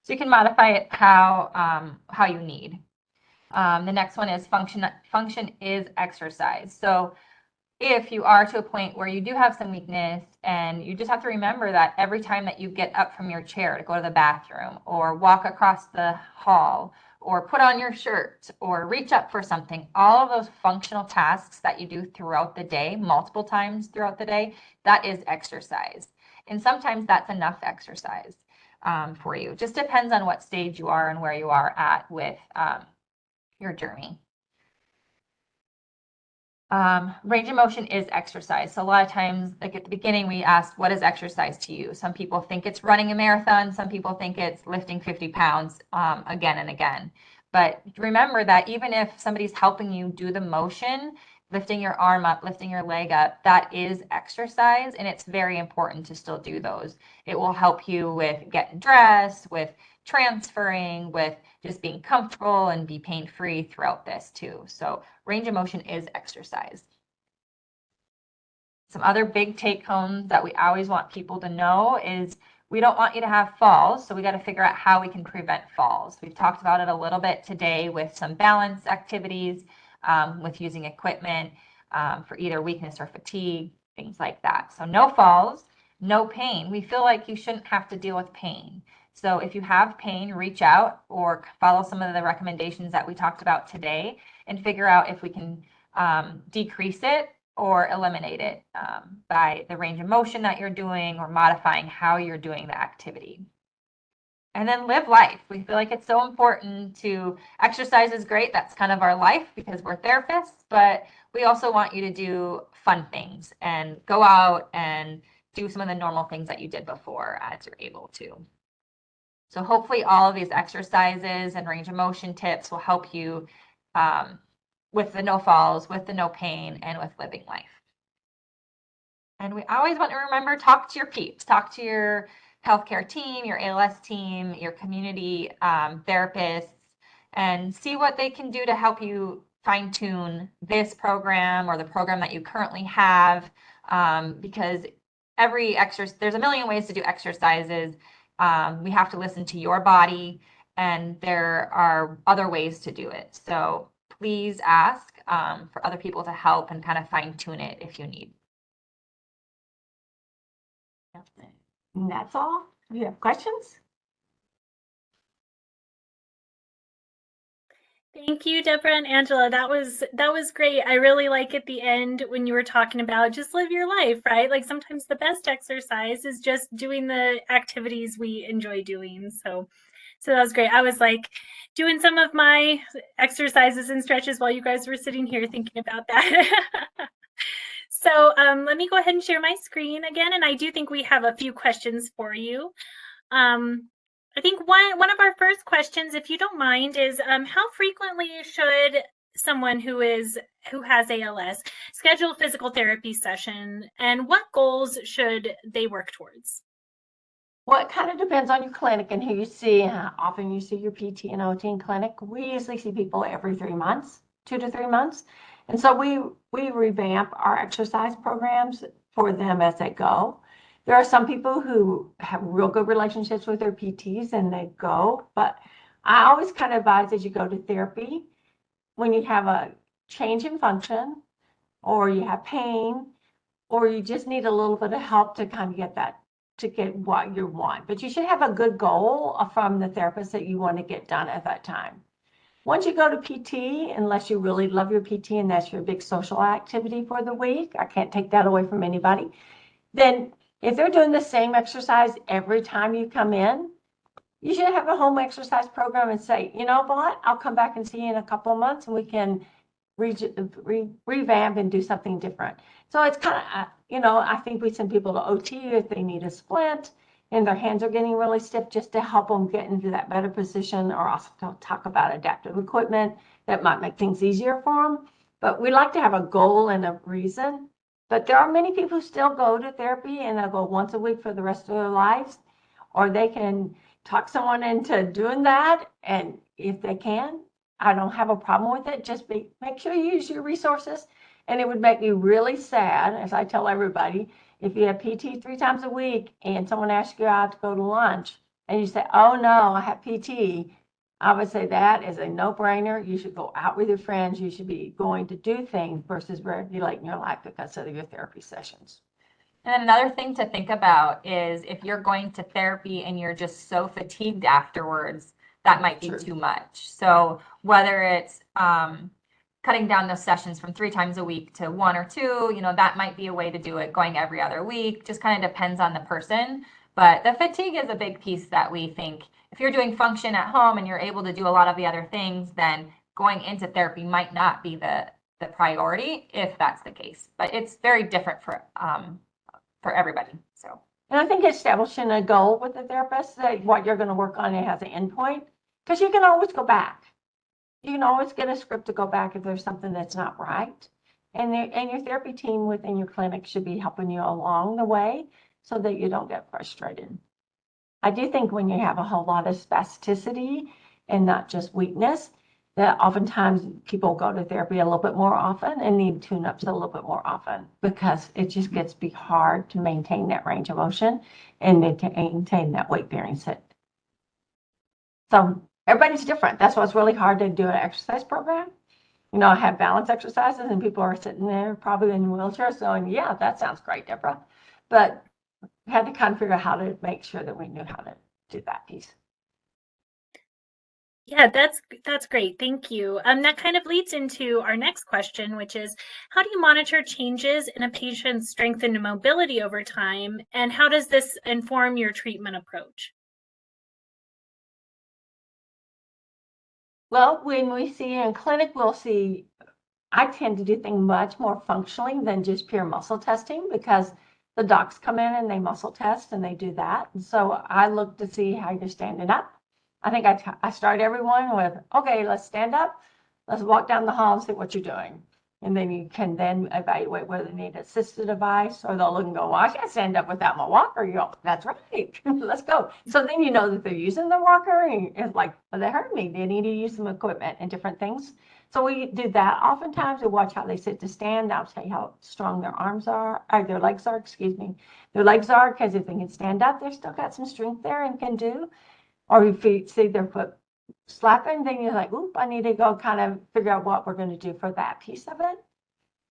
So you can modify it how you need. The next one is function. Function is exercise. So if you are to a point where you do have some weakness, and you just have to remember that every time that you get up from your chair to go to the bathroom, or walk across the hall, or put on your shirt, or reach up for something, all of those functional tasks that you do throughout the day, multiple times throughout the day, that is exercise. And sometimes that's enough exercise for you. Just depends on what stage you are and where you are at with your journey. Range of motion is exercise. So a lot of times, like at the beginning, we asked, what is exercise to you? Some people think it's running a marathon. Some people think it's lifting 50 pounds again and again. But remember that even if somebody's helping you do the motion, lifting your arm up, lifting your leg up, that is exercise, and it's very important to still do those. It will help you with getting dressed, with transferring, with just being comfortable and be pain-free throughout this too. So range of motion is exercise. Some other big take homes that we always want people to know is we don't want you to have falls, so we got to figure out how we can prevent falls. We've talked about it a little bit today with some balance activities, with using equipment for either weakness or fatigue, things like that. So no falls, no pain. We feel like you shouldn't have to deal with pain. So if you have pain, reach out or follow some of the recommendations that we talked about today and figure out if we can decrease it or eliminate it by the range of motion that you're doing or modifying how you're doing the activity. And then live life. We feel like it's so important to exercise is great. That's kind of our life because we're therapists, but we also want you to do fun things and go out and do some of the normal things that you did before as you're able to. So hopefully all of these exercises and range of motion tips will help you with the no falls, with the no pain, and with living life. And we always want to remember, talk to your peeps, talk to your healthcare team, your ALS team, your community therapists, and see what they can do to help you fine tune this program or the program that you currently have, because there's a million ways to do exercises. We have to listen to your body, and there are other ways to do it. So please ask for other people to help and kind of fine tune it if you need. And that's all. Do you have questions? Thank you, Deborah and Angela. That was great. I really like at the end when you were talking about just live your life, right? Like sometimes the best exercise is just doing the activities we enjoy doing. So that was great. I was like doing some of my exercises and stretches while you guys were sitting here thinking about that. So let me go ahead and share my screen again. And I do think we have a few questions for you. I think one of our first questions, if you don't mind, is how frequently should someone who has ALS schedule a physical therapy session, and what goals should they work towards? Well, it kind of depends on your clinic and who you see and how often you see your PT and OT in clinic. We usually see people every 3 months, 2 to 3 months. And so we revamp our exercise programs for them as they go. There are some people who have real good relationships with their PTs and they go, but I always kind of advise as you go to therapy, when you have a change in function or you have pain or you just need a little bit of help to kind of get what you want. But you should have a good goal from the therapist that you want to get done at that time. Once you go to PT, unless you really love your PT and that's your big social activity for the week, I can't take that away from anybody, then if they're doing the same exercise every time you come in, you should have a home exercise program and say, you know what, I'll come back and see you in a couple of months and we can revamp and do something different. So it's kind of, I think we send people to OT if they need a splint and their hands are getting really stiff, just to help them get into that better position, or also talk about adaptive equipment that might make things easier for them. But we like to have a goal and a reason. But there are many people who still go to therapy and they'll go once a week for the rest of their lives, or they can talk someone into doing that. And if they can, I don't have a problem with it. Just make sure you use your resources. And it would make me really sad, as I tell everybody, if you have PT 3 times a week and someone asks you out to go to lunch and you say, oh no, I have PT, I would say that is a no-brainer. You should go out with your friends. You should be going to do things versus regulating your life because of your therapy sessions. And another thing to think about is if you're going to therapy and you're just so fatigued afterwards, that might be too much. So whether it's cutting down those sessions from 3 times a week to 1 or 2, that might be a way to do it. Going every other week just kind of depends on the person. But the fatigue is a big piece that we think if you're doing function at home and you're able to do a lot of the other things, then going into therapy might not be the priority if that's the case. But it's very different for everybody. So. And I think establishing a goal with the therapist, that what you're going to work on, it has an endpoint, because you can always go back. You can always get a script to go back if there's something that's not right. And your therapy team within your clinic should be helping you along the way so that you don't get frustrated. I do think when you have a whole lot of spasticity and not just weakness, that oftentimes people go to therapy a little bit more often and need tune-ups a little bit more often, because it just gets to be hard to maintain that range of motion and maintain that weight-bearing sit. So everybody's different. That's why it's really hard to do an exercise program. I have balance exercises and people are sitting there probably in wheelchairs going, yeah, that sounds great, Deborah. But we had to kind of figure out how to make sure that we knew how to do that piece. Yeah, that's great. Thank you. That kind of leads into our next question, which is, how do you monitor changes in a patient's strength and mobility over time, and how does this inform your treatment approach? Well, when we see in clinic, I tend to do things much more functionally than just pure muscle testing, because the docs come in and they muscle test and they do that. And so I look to see how you're standing up. I think I start everyone with, okay, let's stand up. Let's walk down the hall and see what you're doing. And then you can then evaluate whether they need an assisted device, or they'll look and go, well, I can't stand up without my walker. You go, that's right. Let's go. So then you know that they're using the walker, and it's like, well, they heard me. They need to use some equipment and different things. So we do that. Oftentimes we watch how they sit to stand. I'll tell you how strong their arms are, or their legs are, excuse me. Their legs are, because if they can stand up, they've still got some strength there and can do. Or if you see their foot slapping, then you're like, oop, I need to go kind of figure out what we're going to do for that piece of it.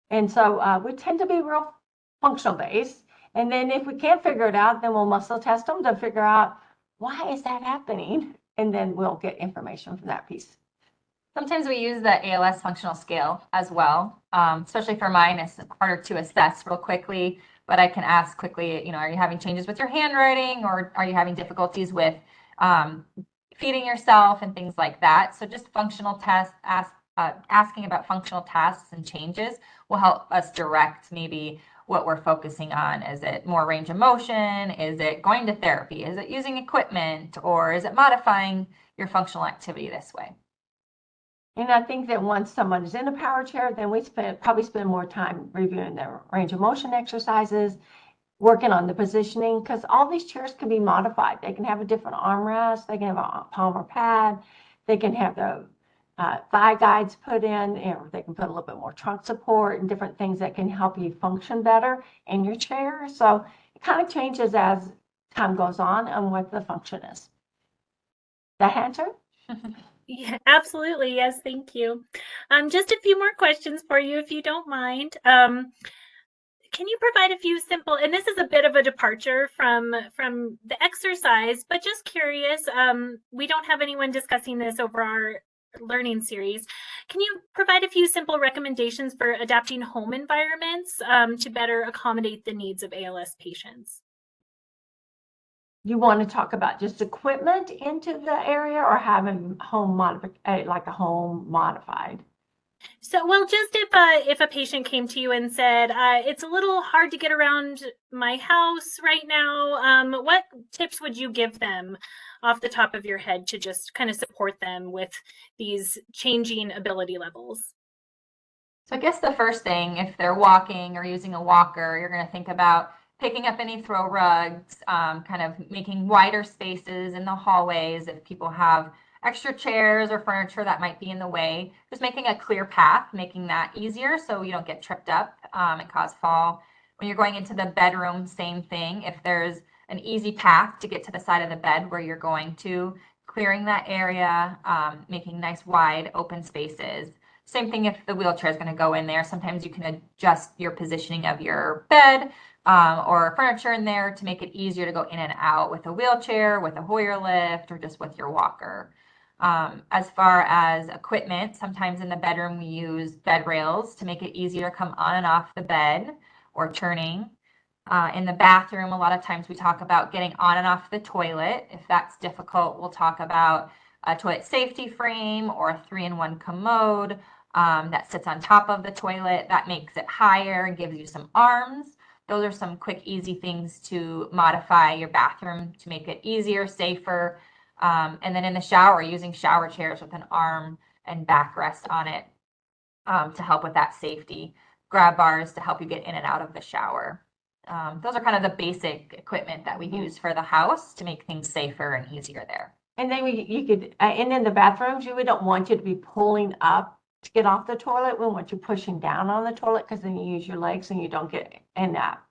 And so we tend to be real functional based. And then if we can't figure it out, then we'll muscle test them to figure out why is that happening? And then we'll get information from that piece. Sometimes we use the ALS functional scale as well, especially for mine. It's harder to assess real quickly, but I can ask quickly, are you having changes with your handwriting, or are you having difficulties with feeding yourself and things like that? So just functional tests, asking about functional tasks and changes will help us direct maybe what we're focusing on. Is it more range of motion? Is it going to therapy? Is it using equipment? Or is it modifying your functional activity this way? And I think that once someone is in a power chair, then we probably spend more time reviewing their range of motion exercises, working on the positioning, because all these chairs can be modified. They can have a different armrest, they can have a palmar pad, they can have the thigh guides put in, or they can put a little bit more trunk support and different things that can help you function better in your chair. So it kind of changes as time goes on and what the function is. That answer? Yeah, absolutely. Yes, thank you. Just a few more questions for you, if you don't mind. Can you provide a few simple, and this is a bit of a departure from the exercise, but just curious, we don't have anyone discussing this over our learning series. Can you provide a few simple recommendations for adapting home environments to better accommodate the needs of ALS patients? You want to talk about just equipment into the area, or having home modified, like a home modified? So, well, just if a patient came to you and said, it's a little hard to get around my house right now, what tips would you give them off the top of your head to just kind of support them with these changing ability levels? So I guess the first thing, if they're walking or using a walker, you're going to think about picking up any throw rugs, kind of making wider spaces in the hallways if people have extra chairs or furniture that might be in the way. Just making a clear path, making that easier so you don't get tripped up and cause fall. When you're going into the bedroom, same thing. If there's an easy path to get to the side of the bed where you're going to, clearing that area, making nice wide open spaces. Same thing if the wheelchair is going to go in there. Sometimes you can adjust your positioning of your bed or furniture in there to make it easier to go in and out with a wheelchair, with a Hoyer lift, or just with your walker. As far as equipment, sometimes in the bedroom we use bed rails to make it easier to come on and off the bed or turning. In the bathroom, a lot of times we talk about getting on and off the toilet. If that's difficult, we'll talk about a toilet safety frame or a 3-in-1 commode that sits on top of the toilet. That makes it higher and gives you some arms. Those are some quick, easy things to modify your bathroom to make it easier, safer. And then in the shower, using shower chairs with an arm and backrest on it to help with that safety. Grab bars to help you get in and out of the shower. Those are kind of the basic equipment that we use for the house to make things safer and easier there. And then you could, and in the bathrooms, we don't want you to be pulling up to get off the toilet. We want you pushing down on the toilet, because then you use your legs and you don't get in that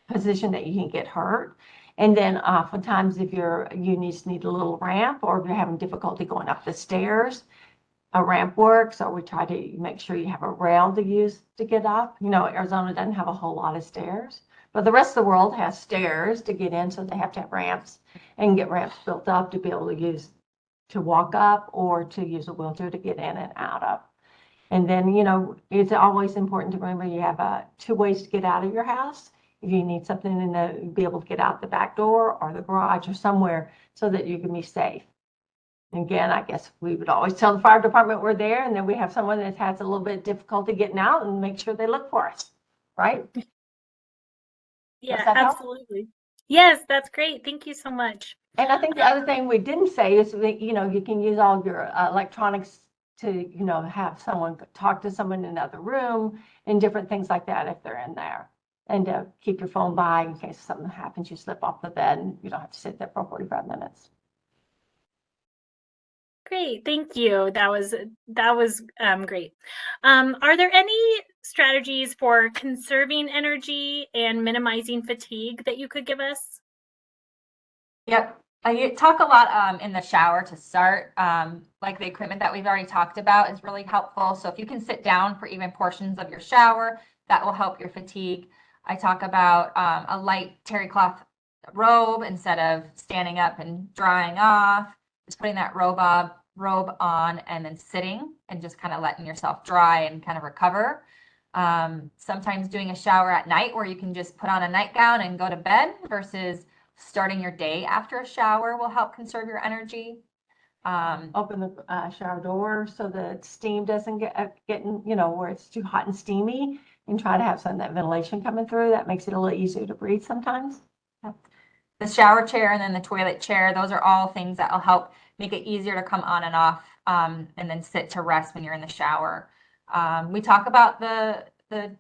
position that you can get hurt. And then oftentimes if you need a little ramp, or if you're having difficulty going up the stairs, a ramp works, or we try to make sure you have a rail to use to get up. Arizona doesn't have a whole lot of stairs, but the rest of the world has stairs to get in, so they have to have ramps and get ramps built up to be able to use to walk up, or to use a wheelchair to get in and out of. And then, it's always important to remember you have 2 ways to get out of your house. If you need something to be able to get out the back door or the garage or somewhere, so that you can be safe. And again, I guess we would always tell the fire department we're there, and then we have someone that has a little bit of difficulty getting out, and make sure they look for us, right? Yeah, absolutely. Yes, that's great. Thank you so much. And I think the other thing we didn't say is that, you can use all your electronics to, have someone talk to someone in another room and different things like that if they're in there. And keep your phone by in case something happens, you slip off the bed and you don't have to sit there for 45 minutes. Great, thank you. That was great. Are there any strategies for conserving energy and minimizing fatigue that you could give us? Yep. I talk a lot in the shower to start, like the equipment that we've already talked about is really helpful. So if you can sit down for even portions of your shower, that will help your fatigue. I talk about a light terry cloth robe instead of standing up and drying off, just putting that robe on and then sitting and just kind of letting yourself dry and kind of recover. Sometimes doing a shower at night where you can just put on a nightgown and go to bed versus starting your day after a shower will help conserve your energy. Open the shower door so the steam doesn't get in, where it's too hot and steamy, and try to have some of that ventilation coming through. That makes it a little easier to breathe sometimes. The shower chair and then the toilet chair, those are all things that will help make it easier to come on and off, and then sit to rest when you're in the shower. We talk about the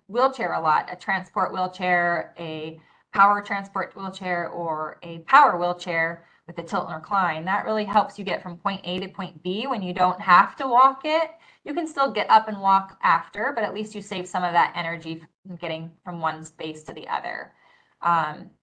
wheelchair a lot, a transport wheelchair, a power transport wheelchair, or a power wheelchair with a tilt and recline. That really helps you get from point A to point B when you don't have to walk it. You can still get up and walk after, but at least you save some of that energy from getting from one space to the other.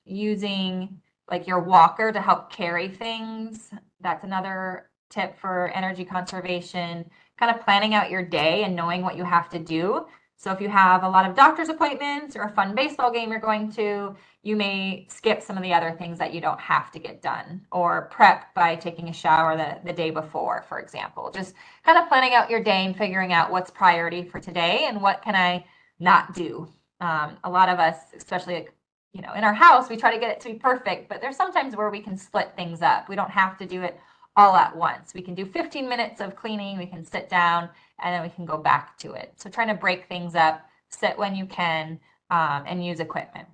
Using like your walker to help carry things, that's another tip for energy conservation. Kind of planning out your day and knowing what you have to do. So if you have a lot of doctor's appointments or a fun baseball game you're going to, you may skip some of the other things that you don't have to get done, or prep by taking a shower the day before, for example. Just kind of planning out your day and figuring out what's priority for today and what can I not do. A lot of us, especially in our house, we try to get it to be perfect, but there's sometimes where we can split things up. We don't have to do it all at once. We can do 15 minutes of cleaning, we can sit down, and then we can go back to it. So trying to break things up, sit when you can, and use equipment.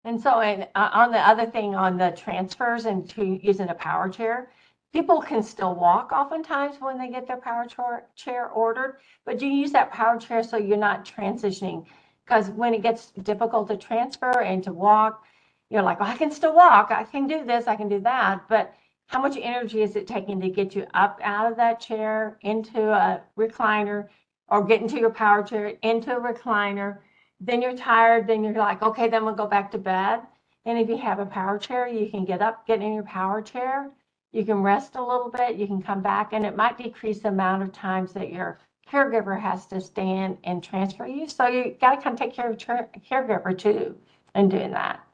And so, on the other thing, on the transfers and to using a power chair, people can still walk oftentimes when they get their power chair ordered, but you use that power chair so you're not transitioning. Because when it gets difficult to transfer and to walk, you're like, well, I can still walk, I can do this, I can do that, but how much energy is it taking to get you up out of that chair into a recliner, or get into your power chair into a recliner? Then you're tired, then you're like, okay, then we'll go back to bed. And if you have a power chair, you can get up, get in your power chair, you can rest a little bit, you can come back, and it might decrease the amount of times that your caregiver has to stand and transfer you. So you got to kind of take care of your caregiver too in doing that.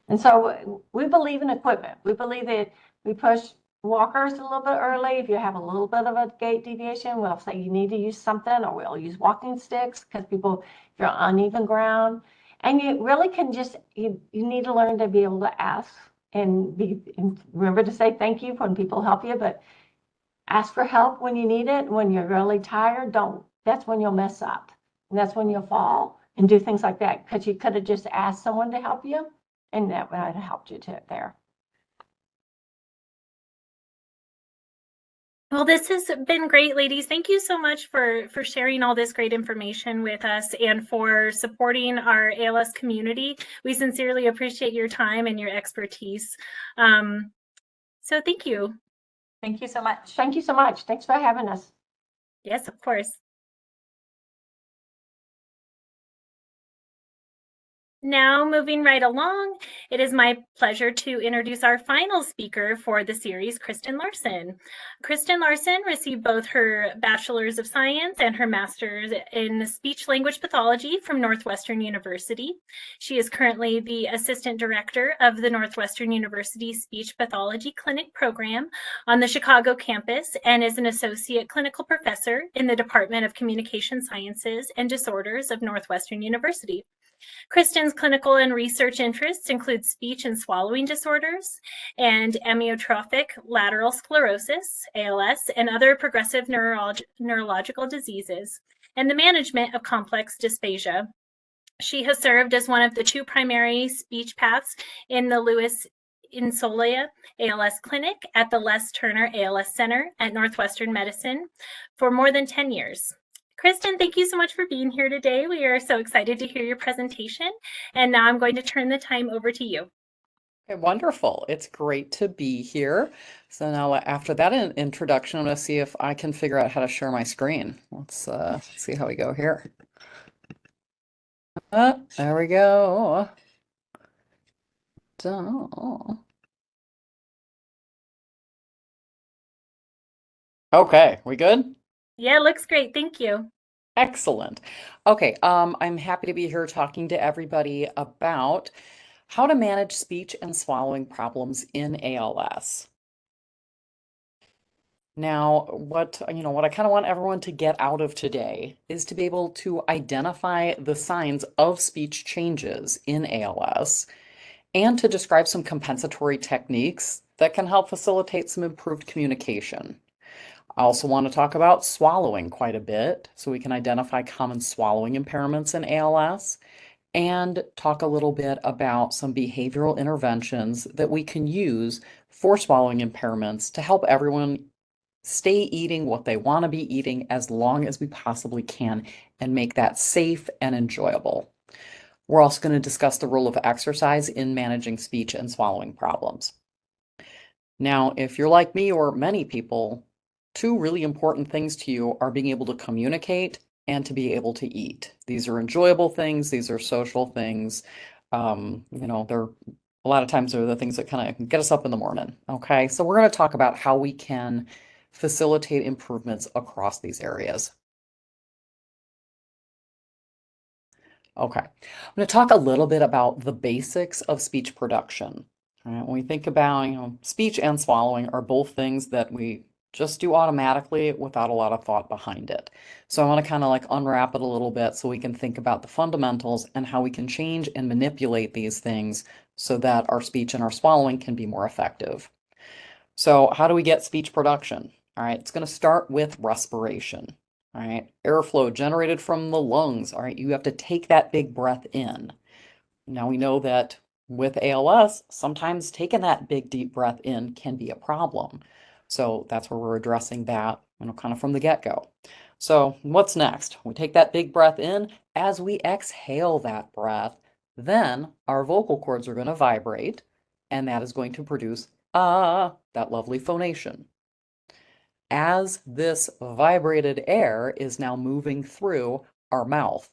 And so we believe in equipment. We believe that we push walkers a little bit early. If you have a little bit of a gait deviation, we'll say you need to use something, or we'll use walking sticks because people, if you're on uneven ground. And you really can just, you need to learn to be able to ask and remember to say thank you when people help you, but ask for help when you need it. When you're really tired, that's when you'll mess up. And that's when you'll fall and do things like that, because you could have just asked someone to help you, and that would have helped you there. Well, this has been great, ladies. Thank you so much for sharing all this great information with us and for supporting our ALS community. We sincerely appreciate your time and your expertise. So thank you. Thank you so much. Thank you so much. Thanks for having us. Yes, of course. Now, moving right along, it is my pleasure to introduce our final speaker for the series, Kristen Larsen. Kristen Larsen received both her Bachelor's of Science and her Master's in Speech Language Pathology from Northwestern University. She is currently the Assistant Director of the Northwestern University Speech Pathology Clinic Program on the Chicago campus and is an Associate Clinical Professor in the Department of Communication Sciences and Disorders of Northwestern University. Kristen's clinical and research interests include speech and swallowing disorders and amyotrophic lateral sclerosis, ALS, and other progressive neurological diseases, and the management of complex dysphagia. She has served as one of the two primary speech paths in the Louis Insolia ALS Clinic at the Les Turner ALS Center at Northwestern Medicine for more than 10 years. Kristen, thank you so much for being here today. We are so excited to hear your presentation. And now I'm going to turn the time over to you. Okay, wonderful. It's great to be here. So now after that introduction, I'm going to see if I can figure out how to share my screen. Let's see how we go here. There we go. Okay, we good? Yeah, looks great. Thank you. Excellent. Okay, I'm happy to be here talking to everybody about how to manage speech and swallowing problems in ALS. Now, what I kind of want everyone to get out of today is to be able to identify the signs of speech changes in ALS and to describe some compensatory techniques that can help facilitate some improved communication. I also want to talk about swallowing quite a bit so we can identify common swallowing impairments in ALS and talk a little bit about some behavioral interventions that we can use for swallowing impairments to help everyone stay eating what they want to be eating as long as we possibly can and make that safe and enjoyable. We're also going to discuss the role of exercise in managing speech and swallowing problems. Now, if you're like me or many people, two really important things to you are being able to communicate and to be able to eat. These are enjoyable things, these are social things. They're a lot of times they're the things that kind of get us up in the morning. Okay, so we're going to talk about how we can facilitate improvements across these areas. Okay, I'm going to talk a little bit about the basics of speech production. All right, when we think about, speech and swallowing are both things that we just do automatically without a lot of thought behind it. So I want to kind of like unwrap it a little bit so we can think about the fundamentals and how we can change and manipulate these things so that our speech and our swallowing can be more effective. So how do we get speech production? All right, it's going to start with respiration. All right, airflow generated from the lungs. All right, you have to take that big breath in. Now we know that with ALS, sometimes taking that big deep breath in can be a problem. So that's where we're addressing that, kind of from the get-go. So what's next? We take that big breath in. As we exhale that breath, then our vocal cords are going to vibrate, and that is going to produce that lovely phonation. As this vibrated air is now moving through our mouth,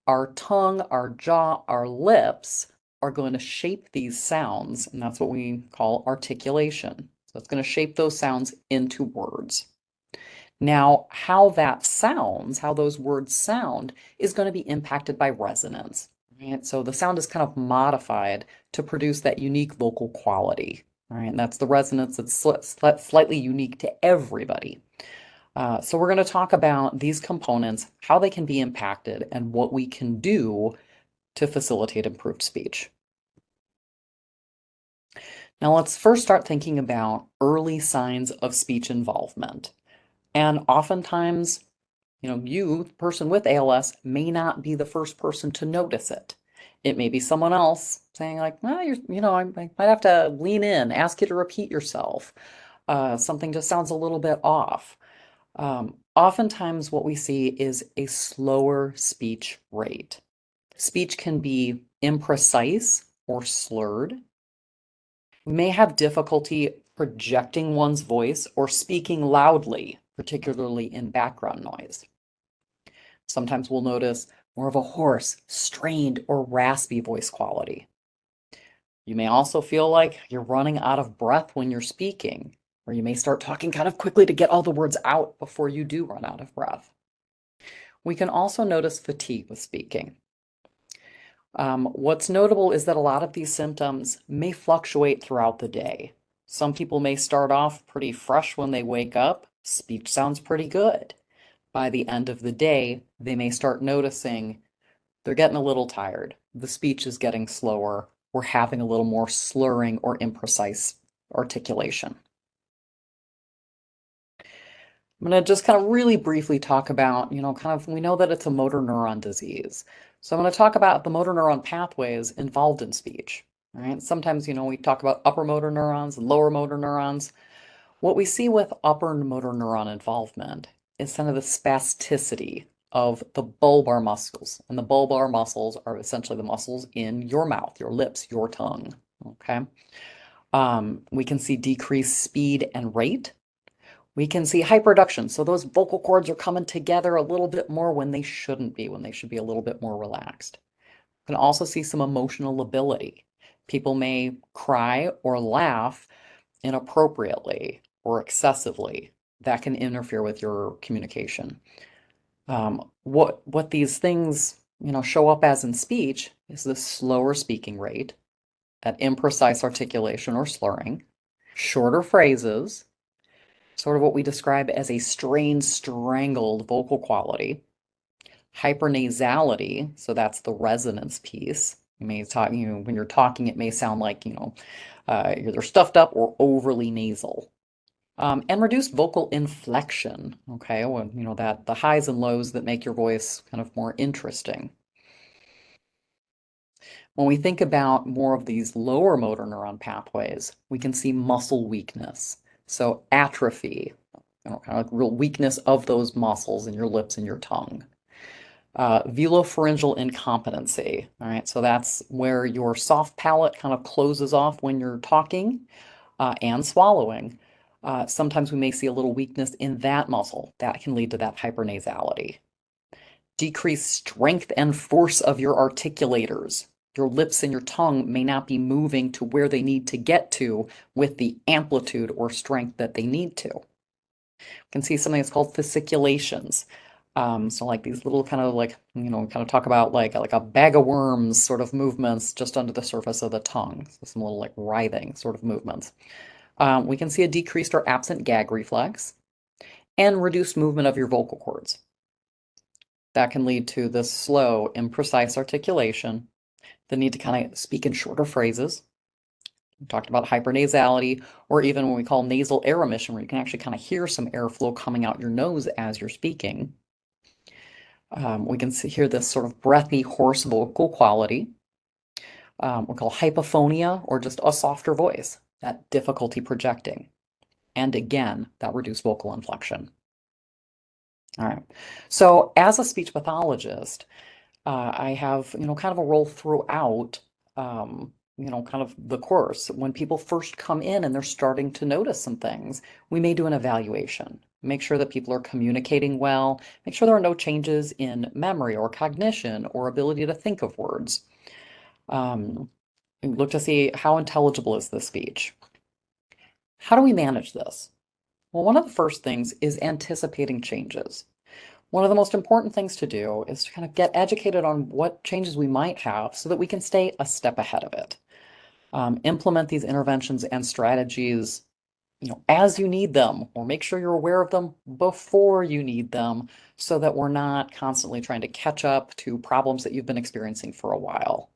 our tongue, our jaw, our lips are going to shape these sounds, and that's what we call articulation. So it's going to shape those sounds into words. Now, how that sounds, how those words sound, is going to be impacted by resonance. Right? So the sound is kind of modified to produce that unique vocal quality. Right? And that's the resonance that's slightly unique to everybody. So we're going to talk about these components, how they can be impacted, and what we can do to facilitate improved speech. Now let's first start thinking about early signs of speech involvement. And oftentimes, you, the person with ALS, may not be the first person to notice it. It may be someone else saying like, well, I might have to lean in, ask you to repeat yourself. Something just sounds a little bit off. Oftentimes what we see is a slower speech rate. Speech can be imprecise or slurred. We may have difficulty projecting one's voice or speaking loudly, particularly in background noise. Sometimes we'll notice more of a hoarse, strained, or raspy voice quality. You may also feel like you're running out of breath when you're speaking, or you may start talking kind of quickly to get all the words out before you do run out of breath. We can also notice fatigue with speaking. What's notable is that a lot of these symptoms may fluctuate throughout the day. Some people may start off pretty fresh when they wake up. Speech sounds pretty good. By the end of the day, they may start noticing they're getting a little tired. The speech is getting slower. We're having a little more slurring or imprecise articulation. I'm going to just kind of really briefly talk about, we know that it's a motor neuron disease. So I'm going to talk about the motor neuron pathways involved in speech. Right? Sometimes, we talk about upper motor neurons and lower motor neurons. What we see with upper motor neuron involvement is kind of the spasticity of the bulbar muscles. And the bulbar muscles are essentially the muscles in your mouth, your lips, your tongue. Okay. We can see decreased speed and rate. We can see hyperduction. So those vocal cords are coming together a little bit more when they shouldn't be, when they should be a little bit more relaxed. We can also see some emotional lability. People may cry or laugh inappropriately or excessively. that can interfere with your communication. What these things, show up as in speech is the slower speaking rate, that imprecise articulation or slurring, shorter phrases, sort of what we describe as a strained, strangled vocal quality, hypernasality, so that's the resonance piece. You may talk, when you're talking, it may sound like, either stuffed up or overly nasal. And reduced vocal inflection, okay? When, that the highs and lows that make your voice kind of more interesting. When we think about more of these lower motor neuron pathways, we can see muscle weakness. So atrophy, kind of like real weakness of those muscles in your lips and your tongue. Velopharyngeal incompetency, all right? So that's where your soft palate kind of closes off when you're talking and swallowing. Sometimes we may see a little weakness in that muscle. That can lead to that hypernasality. Decreased strength and force of your articulators. Your lips and your tongue may not be moving to where they need to get to with the amplitude or strength that they need to. You can see something that's called fasciculations. So like these little kind of like, kind of talk about like a bag of worms sort of movements just under the surface of the tongue. So some little like writhing sort of movements. We can see a decreased or absent gag reflex and reduced movement of your vocal cords. That can lead to this slow, imprecise articulation, the need to kind of speak in shorter phrases. We talked about hypernasality, or even what we call nasal air emission, where you can actually kind of hear some airflow coming out your nose as you're speaking. We can hear this sort of breathy, hoarse vocal quality. We call hypophonia, or just a softer voice, that difficulty projecting. And again, that reduced vocal inflection. All right. So as a speech pathologist, I have, kind of a role throughout, kind of the course. When people first come in and they're starting to notice some things, we may do an evaluation. Make sure that people are communicating well, make sure there are no changes in memory or cognition or ability to think of words. Look to see how intelligible is the speech. How do we manage this? Well, one of the first things is anticipating changes. One of the most important things to do is to kind of get educated on what changes we might have so that we can stay a step ahead of it. Implement these interventions and strategies, as you need them, or make sure you're aware of them before you need them so that we're not constantly trying to catch up to problems that you've been experiencing for a while.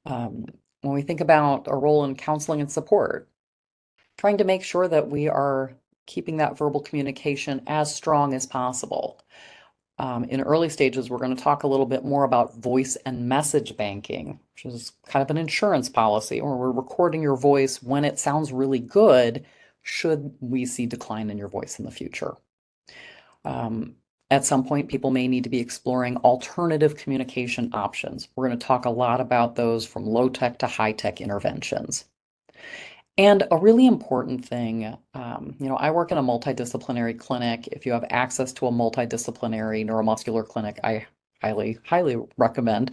When we think about our role in counseling and support, trying to make sure that we are keeping that verbal communication as strong as possible. In early stages, we're going to talk a little bit more about voice and message banking, which is kind of an insurance policy where we're recording your voice when it sounds really good, should we see decline in your voice in the future. At some point, people may need to be exploring alternative communication options. We're going to talk a lot about those from low-tech to high-tech interventions. And a really important thing, I work in a multidisciplinary clinic. If you have access to a multidisciplinary neuromuscular clinic, I highly, highly recommend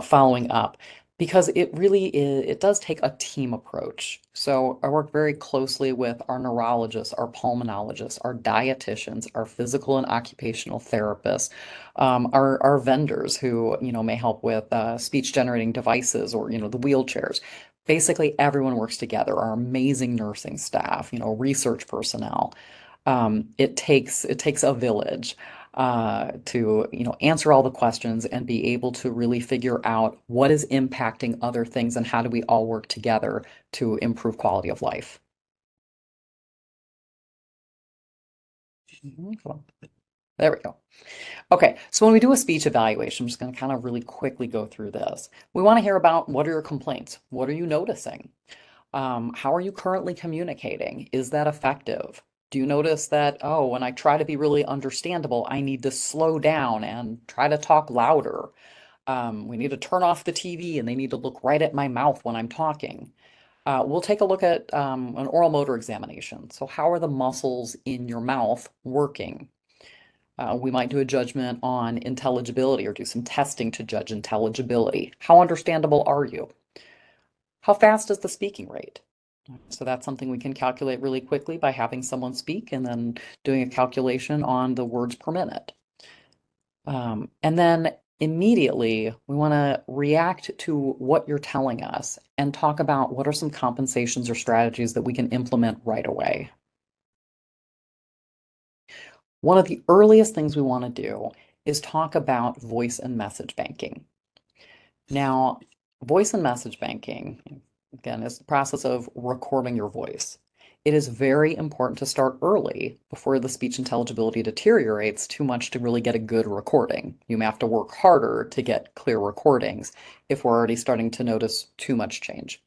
following up, because it does take a team approach. So I work very closely with our neurologists, our pulmonologists, our dietitians, our physical and occupational therapists, our vendors who, may help with speech generating devices or, the wheelchairs. Basically, everyone works together, our amazing nursing staff, research personnel. It takes a village to, answer all the questions and be able to really figure out what is impacting other things and how do we all work together to improve quality of life. There we go. Okay, so when we do a speech evaluation, I'm just going to kind of really quickly go through this. We want to hear about what are your complaints? What are you noticing? How are you currently communicating? Is that effective? Do you notice that, oh, when I try to be really understandable, I need to slow down and try to talk louder? We need to turn off the TV and they need to look right at my mouth when I'm talking. We'll take a look at an oral motor examination. So how are the muscles in your mouth working? We might do a judgment on intelligibility or do some testing to judge intelligibility. How understandable are you? How fast is the speaking rate? So that's something we can calculate really quickly by having someone speak and then doing a calculation on the words per minute. And then immediately we want to react to what you're telling us and talk about what are some compensations or strategies that we can implement right away. One of the earliest things we want to do is talk about voice and message banking. Now, voice and message banking, again, is the process of recording your voice. It is very important to start early before the speech intelligibility deteriorates too much to really get a good recording. You may have to work harder to get clear recordings if we're already starting to notice too much change.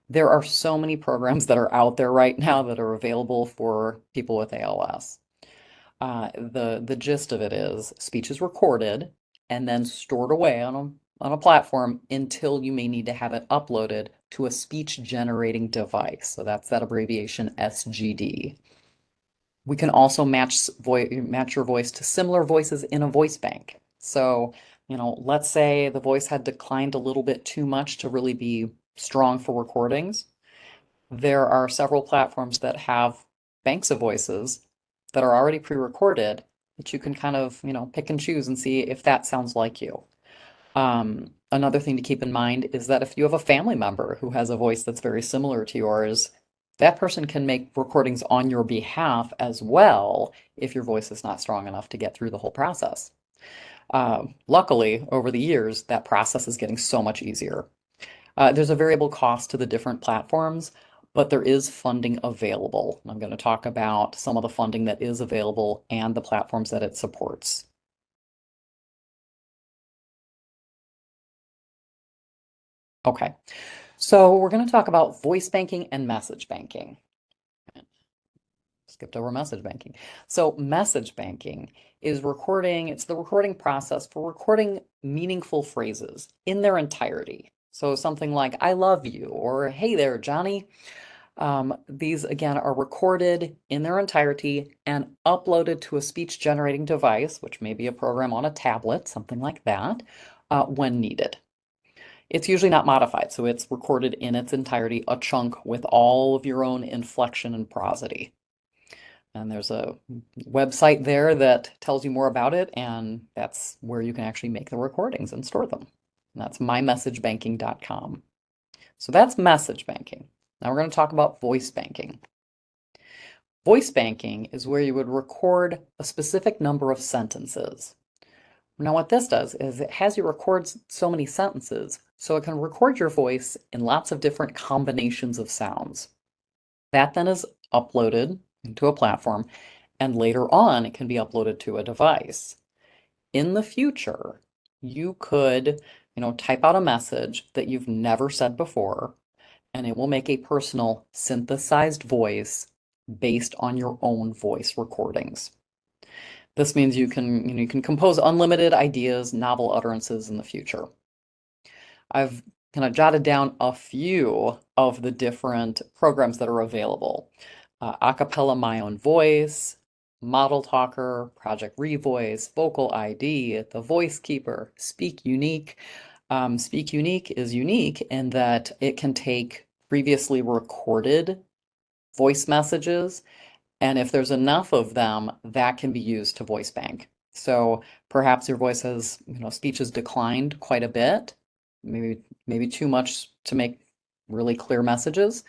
There are so many programs that are out there right now that are available for people with ALS. The gist of it is speech is recorded and then stored away on a platform until you may need to have it uploaded to a speech generating device. So that's that abbreviation SGD. We can also match your voice to similar voices in a voice bank. So, let's say the voice had declined a little bit too much to really be strong for recordings. There are several platforms that have banks of voices that are already pre-recorded that you can kind of, pick and choose and see if that sounds like you. Another thing to keep in mind is that if you have a family member who has a voice that's very similar to yours, that person can make recordings on your behalf as well if your voice is not strong enough to get through the whole process. Luckily, over the years, that process is getting so much easier. There's a variable cost to the different platforms, but there is funding available. I'm going to talk about some of the funding that is available and the platforms that it supports. Okay, so we're going to talk about voice banking and message banking. Skipped over message banking. So message banking is recording, it's the recording process for recording meaningful phrases in their entirety. So something like, I love you, or hey there, Johnny. These again are recorded in their entirety and uploaded to a speech generating device, which may be a program on a tablet, something like that, when needed. It's usually not modified, so it's recorded in its entirety, a chunk with all of your own inflection and prosody. And there's a website there that tells you more about it, and that's where you can actually make the recordings and store them. And that's mymessagebanking.com. So that's message banking. Now we're going to talk about voice banking. Voice banking is where you would record a specific number of sentences. Now what this does is it has you record so many sentences, so it can record your voice in lots of different combinations of sounds. That then is uploaded into a platform, and later on it can be uploaded to a device. In the future, you could, type out a message that you've never said before, and it will make a personal synthesized voice based on your own voice recordings. This means you can compose unlimited ideas, novel utterances in the future. I've kind of jotted down a few of the different programs that are available. Acapella My Own Voice, Model Talker, Project Revoice, Vocal ID, The Voice Keeper, Speak Unique. Speak Unique is unique in that it can take previously recorded voice messages, and if there's enough of them, that can be used to voice bank. So perhaps your voice has, speech has declined quite a bit, maybe too much to make really clear messages.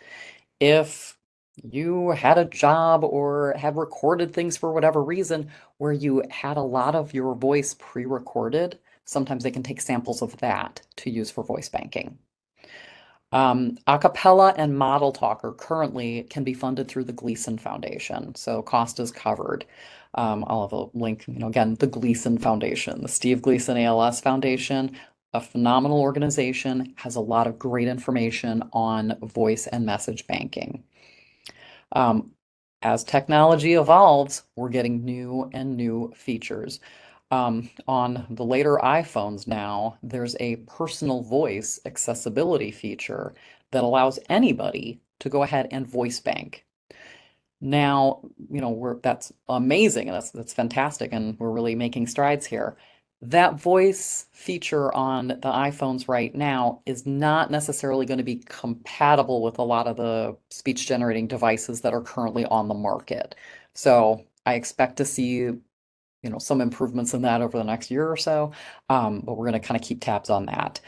If you had a job or had recorded things for whatever reason where you had a lot of your voice pre-recorded, sometimes they can take samples of that to use for voice banking. Acapella and Model Talker currently can be funded through the Gleason Foundation, so cost is covered. I'll have a link, again, the Gleason Foundation, the Steve Gleason ALS Foundation, a phenomenal organization, has a lot of great information on voice and message banking. As technology evolves, we're getting new and new features. On the later iPhones now, there's a personal voice accessibility feature that allows anybody to go ahead and voice bank. Now, that's amazing and that's fantastic, and we're really making strides here. That voice feature on the iPhones right now is not necessarily going to be compatible with a lot of the speech generating devices that are currently on the market. So I expect to see, some improvements in that over the next year or so, but we're going to kind of keep tabs on that.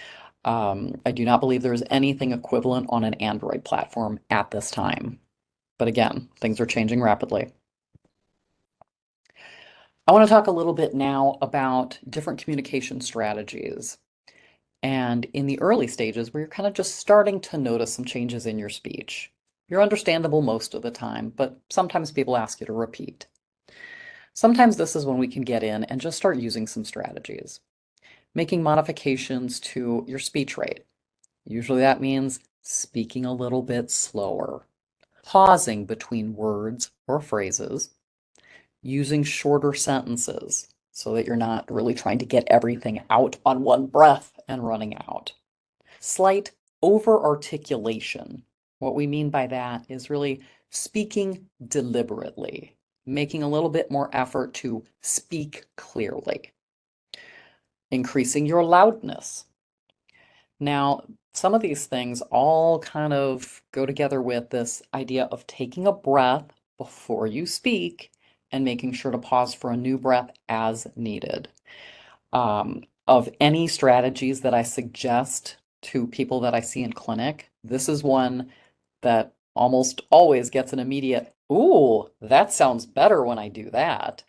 I do not believe there's anything equivalent on an Android platform at this time. But again, things are changing rapidly. I want to talk a little bit now about different communication strategies. And in the early stages, where you're kind of just starting to notice some changes in your speech. You're understandable most of the time, but sometimes people ask you to repeat. Sometimes this is when we can get in and just start using some strategies. Making modifications to your speech rate. Usually that means speaking a little bit slower, pausing between words or phrases, using shorter sentences so that you're not really trying to get everything out on one breath and running out. Slight over-articulation. What we mean by that is really speaking deliberately, making a little bit more effort to speak clearly. Increasing your loudness. Now, some of these things all kind of go together with this idea of taking a breath before you speak and making sure to pause for a new breath as needed. Of any strategies that I suggest to people that I see in clinic, this is one that almost always gets an immediate, ooh, that sounds better when I do that.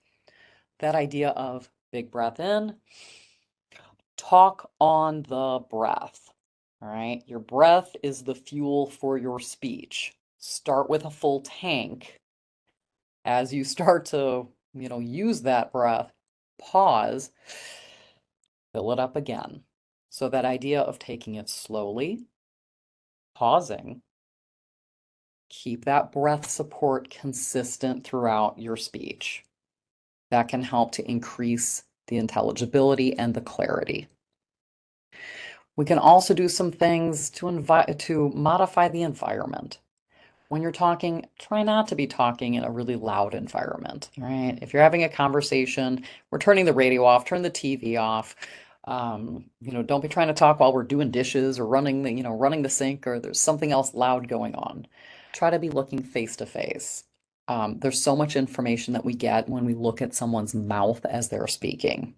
That idea of big breath in, talk on the breath. All right, your breath is the fuel for your speech. Start with a full tank. As you start to, use that breath, pause, fill it up again. So that idea of taking it slowly, pausing, keep that breath support consistent throughout your speech. That can help to increase the intelligibility and the clarity. We can also do some things to modify the environment. When you're talking, try not to be talking in a really loud environment, right? If you're having a conversation, we're turning the radio off, turn the TV off. Don't be trying to talk while we're doing dishes or running the sink, or there's something else loud going on. Try to be looking face to face. There's so much information that we get when we look at someone's mouth as they're speaking.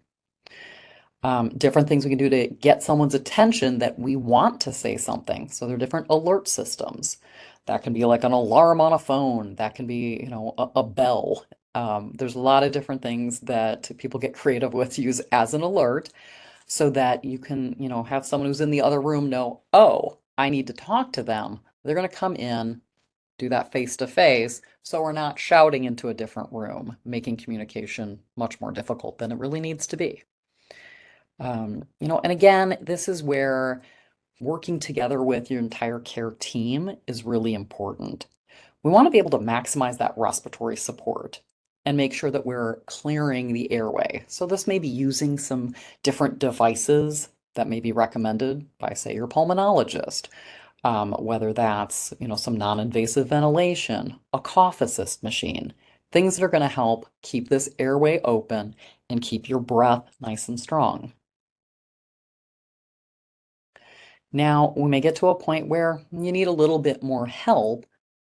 Different things we can do to get someone's attention that we want to say something. So there are different alert systems. That can be like an alarm on a phone. That can be, a bell. There's a lot of different things that people get creative with to use as an alert so that you can, have someone who's in the other room know, oh, I need to talk to them. They're going to come in, do that face to face. So we're not shouting into a different room, making communication much more difficult than it really needs to be. And again, this is where working together with your entire care team is really important. We want to be able to maximize that respiratory support and make sure that we're clearing the airway. So this may be using some different devices that may be recommended by, say, your pulmonologist, whether that's, some non-invasive ventilation, a cough assist machine, things that are going to help keep this airway open and keep your breath nice and strong. Now, we may get to a point where you need a little bit more help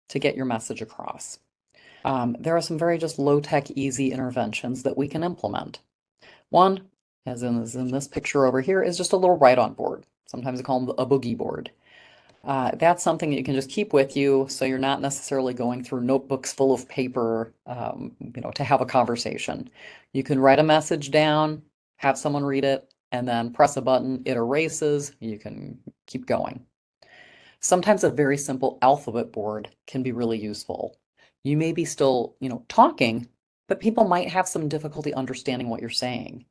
to get your message across. There are some very just low-tech, easy interventions that we can implement. One, as in this picture over here, is just a little write-on board. Sometimes they call them a boogie board. That's something that you can just keep with you so you're not necessarily going through notebooks full of paper, to have a conversation. You can write a message down, have someone read it, and then press a button, it erases, you can keep going. Sometimes a very simple alphabet board can be really useful. You may be still, talking, but people might have some difficulty understanding what you're saying.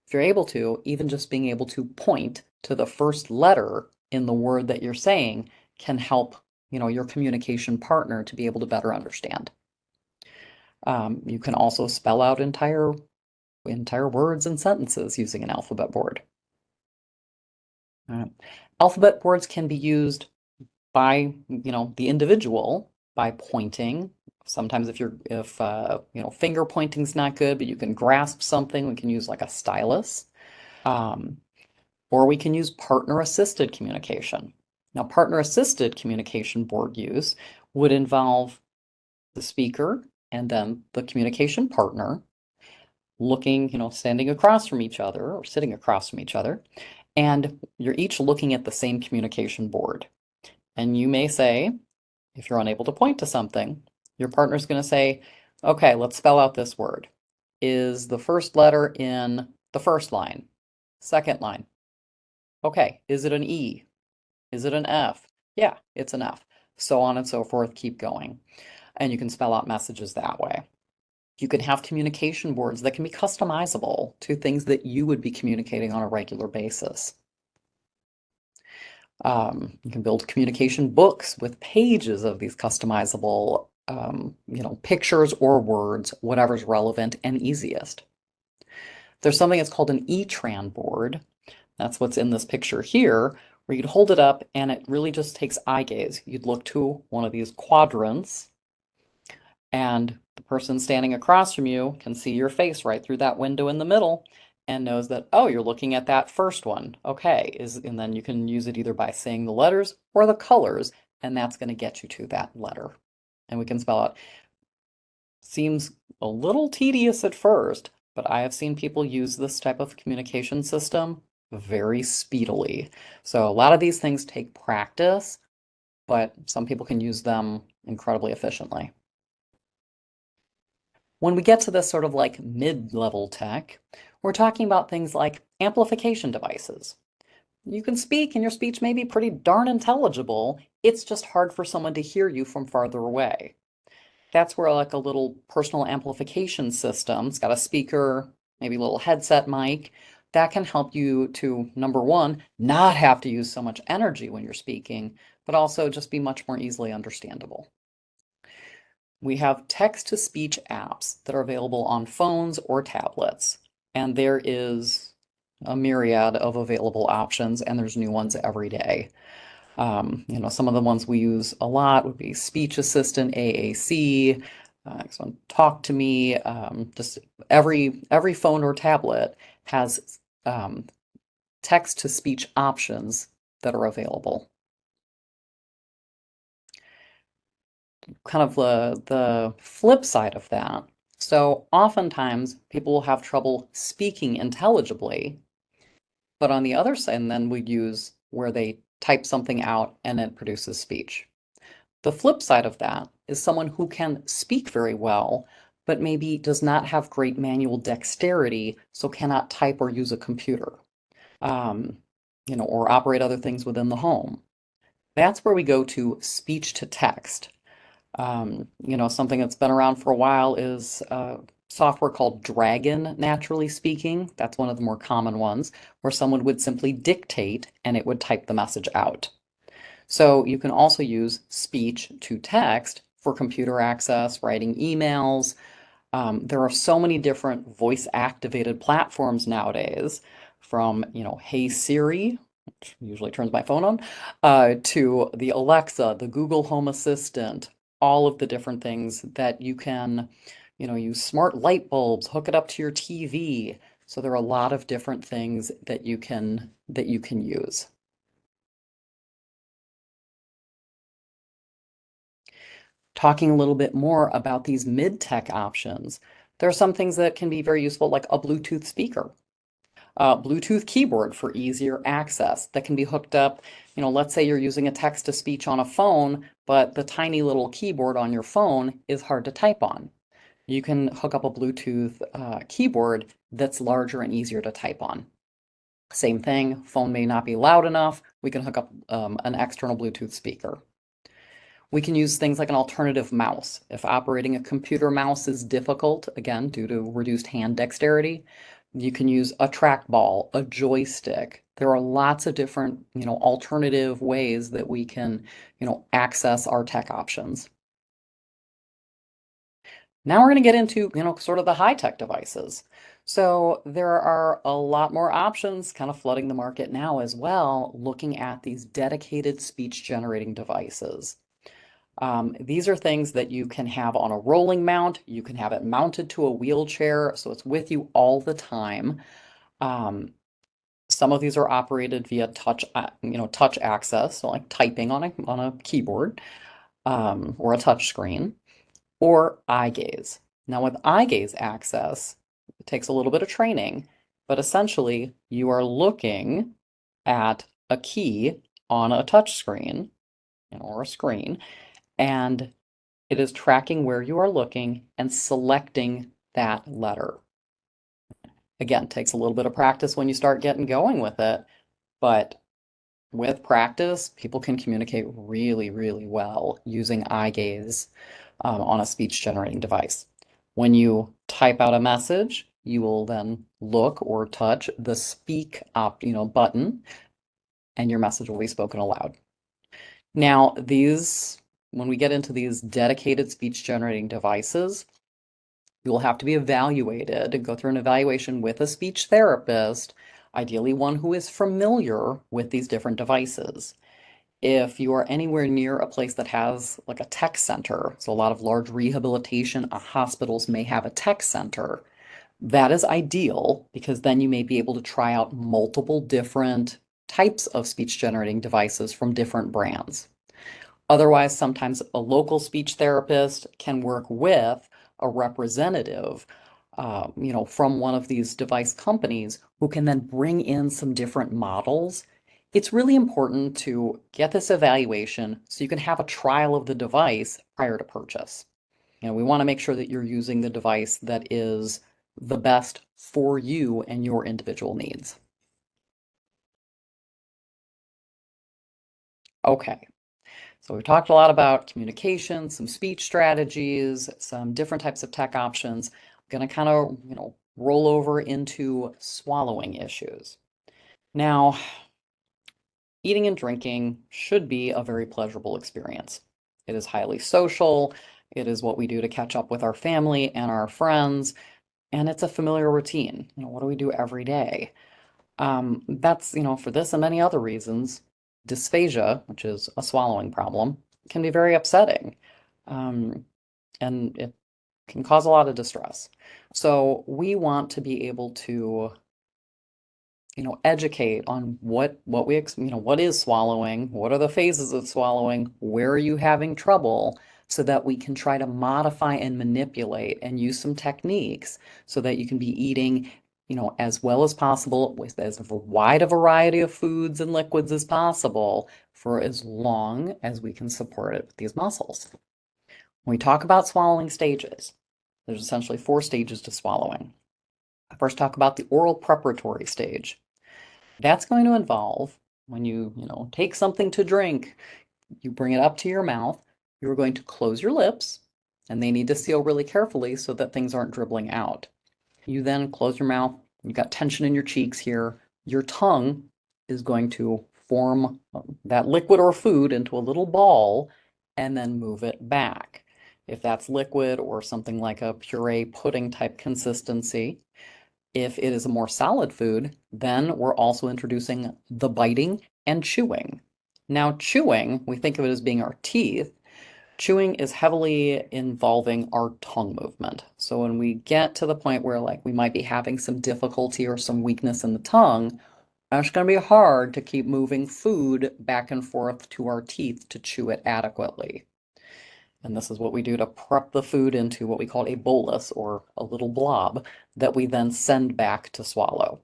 If you're able to, even just being able to point to the first letter in the word that you're saying can help, your communication partner to be able to better understand. You can also spell out entire words and sentences using an alphabet board. Alphabet boards can be used by, the individual by pointing. Sometimes if finger pointing's not good, but you can grasp something, we can use like a stylus. Or we can use partner-assisted communication. Now, partner-assisted communication board use would involve the speaker and then the communication partner looking, standing across from each other or sitting across from each other, and you're each looking at the same communication board. And you may say, if you're unable to point to something, your partner's going to say, okay, let's spell out this word. Is the first letter in the first line? Second line? Okay, is it an E? Is it an F? Yeah, it's an F. So on and so forth, keep going. And you can spell out messages that way. You can have communication boards that can be customizable to things that you would be communicating on a regular basis. You can build communication books with pages of these customizable, pictures or words, whatever's relevant and easiest. There's something that's called an E-Tran board. That's what's in this picture here, where you'd hold it up and it really just takes eye gaze. You'd look to one of these quadrants, and the person standing across from you can see your face right through that window in the middle and knows that, oh, you're looking at that first one. Okay, and then you can use it either by saying the letters or the colors, and that's going to get you to that letter. And we can spell out. Seems a little tedious at first, but I have seen people use this type of communication system very speedily. So a lot of these things take practice, but some people can use them incredibly efficiently. When we get to this sort of like mid-level tech, we're talking about things like amplification devices. You can speak and your speech may be pretty darn intelligible. It's just hard for someone to hear you from farther away. That's where like a little personal amplification system, it's got a speaker, maybe a little headset mic, that can help you to, number one, not have to use so much energy when you're speaking, but also just be much more easily understandable. We have text-to-speech apps that are available on phones or tablets, and there is a myriad of available options, and there's new ones every day. Some of the ones we use a lot would be Speech Assistant, AAC, Talk to Me. Just every phone or tablet has text-to-speech options that are available. Kind of the flip side of that. So oftentimes people will have trouble speaking intelligibly, but on the other side, and then we use where they type something out and it produces speech. The flip side of that is someone who can speak very well, but maybe does not have great manual dexterity, so cannot type or use a computer, or operate other things within the home. That's where we go to speech to text. Something that's been around for a while is software called Dragon, naturally speaking. That's one of the more common ones, where someone would simply dictate and it would type the message out. So you can also use speech to text for computer access, writing emails. There are so many different voice-activated platforms nowadays, from, Hey Siri, which usually turns my phone on, to the Alexa, the Google Home Assistant, all of the different things that you can, use smart light bulbs, hook it up to your TV. So there are a lot of different things that you can use. Talking a little bit more about these mid-tech options, there are some things that can be very useful, like a Bluetooth speaker. Bluetooth keyboard for easier access that can be hooked up. Let's say you're using a text-to-speech on a phone, but the tiny little keyboard on your phone is hard to type on. You can hook up a Bluetooth keyboard that's larger and easier to type on. Same thing, phone may not be loud enough. We can hook up an external Bluetooth speaker. We can use things like an alternative mouse. If operating a computer mouse is difficult, again, due to reduced hand dexterity, you can use a trackball, a joystick. There are lots of different, alternative ways that we can, access our tech options. Now we're going to get into, sort of the high-tech devices. So there are a lot more options kind of flooding the market now as well, looking at these dedicated speech generating devices. These are things that you can have on a rolling mount. You can have it mounted to a wheelchair, so it's with you all the time. Some of these are operated via touch access, so like typing on a keyboard or a touch screen, or eye gaze. Now, with eye gaze access, it takes a little bit of training, but essentially you are looking at a key on a touch screen or a screen, and it is tracking where you are looking and selecting that letter. Again, takes a little bit of practice when you start getting going with it, but with practice, people can communicate really, really well using eye gaze on a speech generating device. When you type out a message, you will then look or touch the speak button, and your message will be spoken aloud. Now, when we get into these dedicated speech generating devices, you will have to be evaluated and go through an evaluation with a speech therapist, ideally one who is familiar with these different devices. If you are anywhere near a place that has like a tech center, so a lot of large rehabilitation hospitals may have a tech center, that is ideal because then you may be able to try out multiple different types of speech generating devices from different brands. Otherwise, sometimes a local speech therapist can work with a representative, from one of these device companies who can then bring in some different models. It's really important to get this evaluation so you can have a trial of the device prior to purchase. We want to make sure that you're using the device that is the best for you and your individual needs. Okay. So we've talked a lot about communication, some speech strategies, some different types of tech options. I'm going to kind of, roll over into swallowing issues. Now, eating and drinking should be a very pleasurable experience. It is highly social. It is what we do to catch up with our family and our friends, and it's a familiar routine. What do we do every day? That's, for this and many other reasons, dysphagia, which is a swallowing problem, can be very upsetting. And it can cause a lot of distress. So we want to be able to, educate on what is swallowing, what are the phases of swallowing, where are you having trouble, so that we can try to modify and manipulate and use some techniques so that you can be eating as well as possible with as wide a variety of foods and liquids as possible for as long as we can support it with these muscles. When we talk about swallowing stages, there's essentially 4 stages to swallowing. I first talk about the oral preparatory stage. That's going to involve when you take something to drink, you bring it up to your mouth, you're going to close your lips, and they need to seal really carefully so that things aren't dribbling out. You then close your mouth, you've got tension in your cheeks here. Your tongue is going to form that liquid or food into a little ball and then move it back. If that's liquid or something like a puree pudding type consistency. If it is a more solid food, then we're also introducing the biting and chewing. Now, chewing, we think of it as being our teeth. Chewing is heavily involving our tongue movement. So when we get to the point where we might be having some difficulty or some weakness in the tongue, it's going to be hard to keep moving food back and forth to our teeth to chew it adequately. And this is what we do to prep the food into what we call a bolus or a little blob that we then send back to swallow.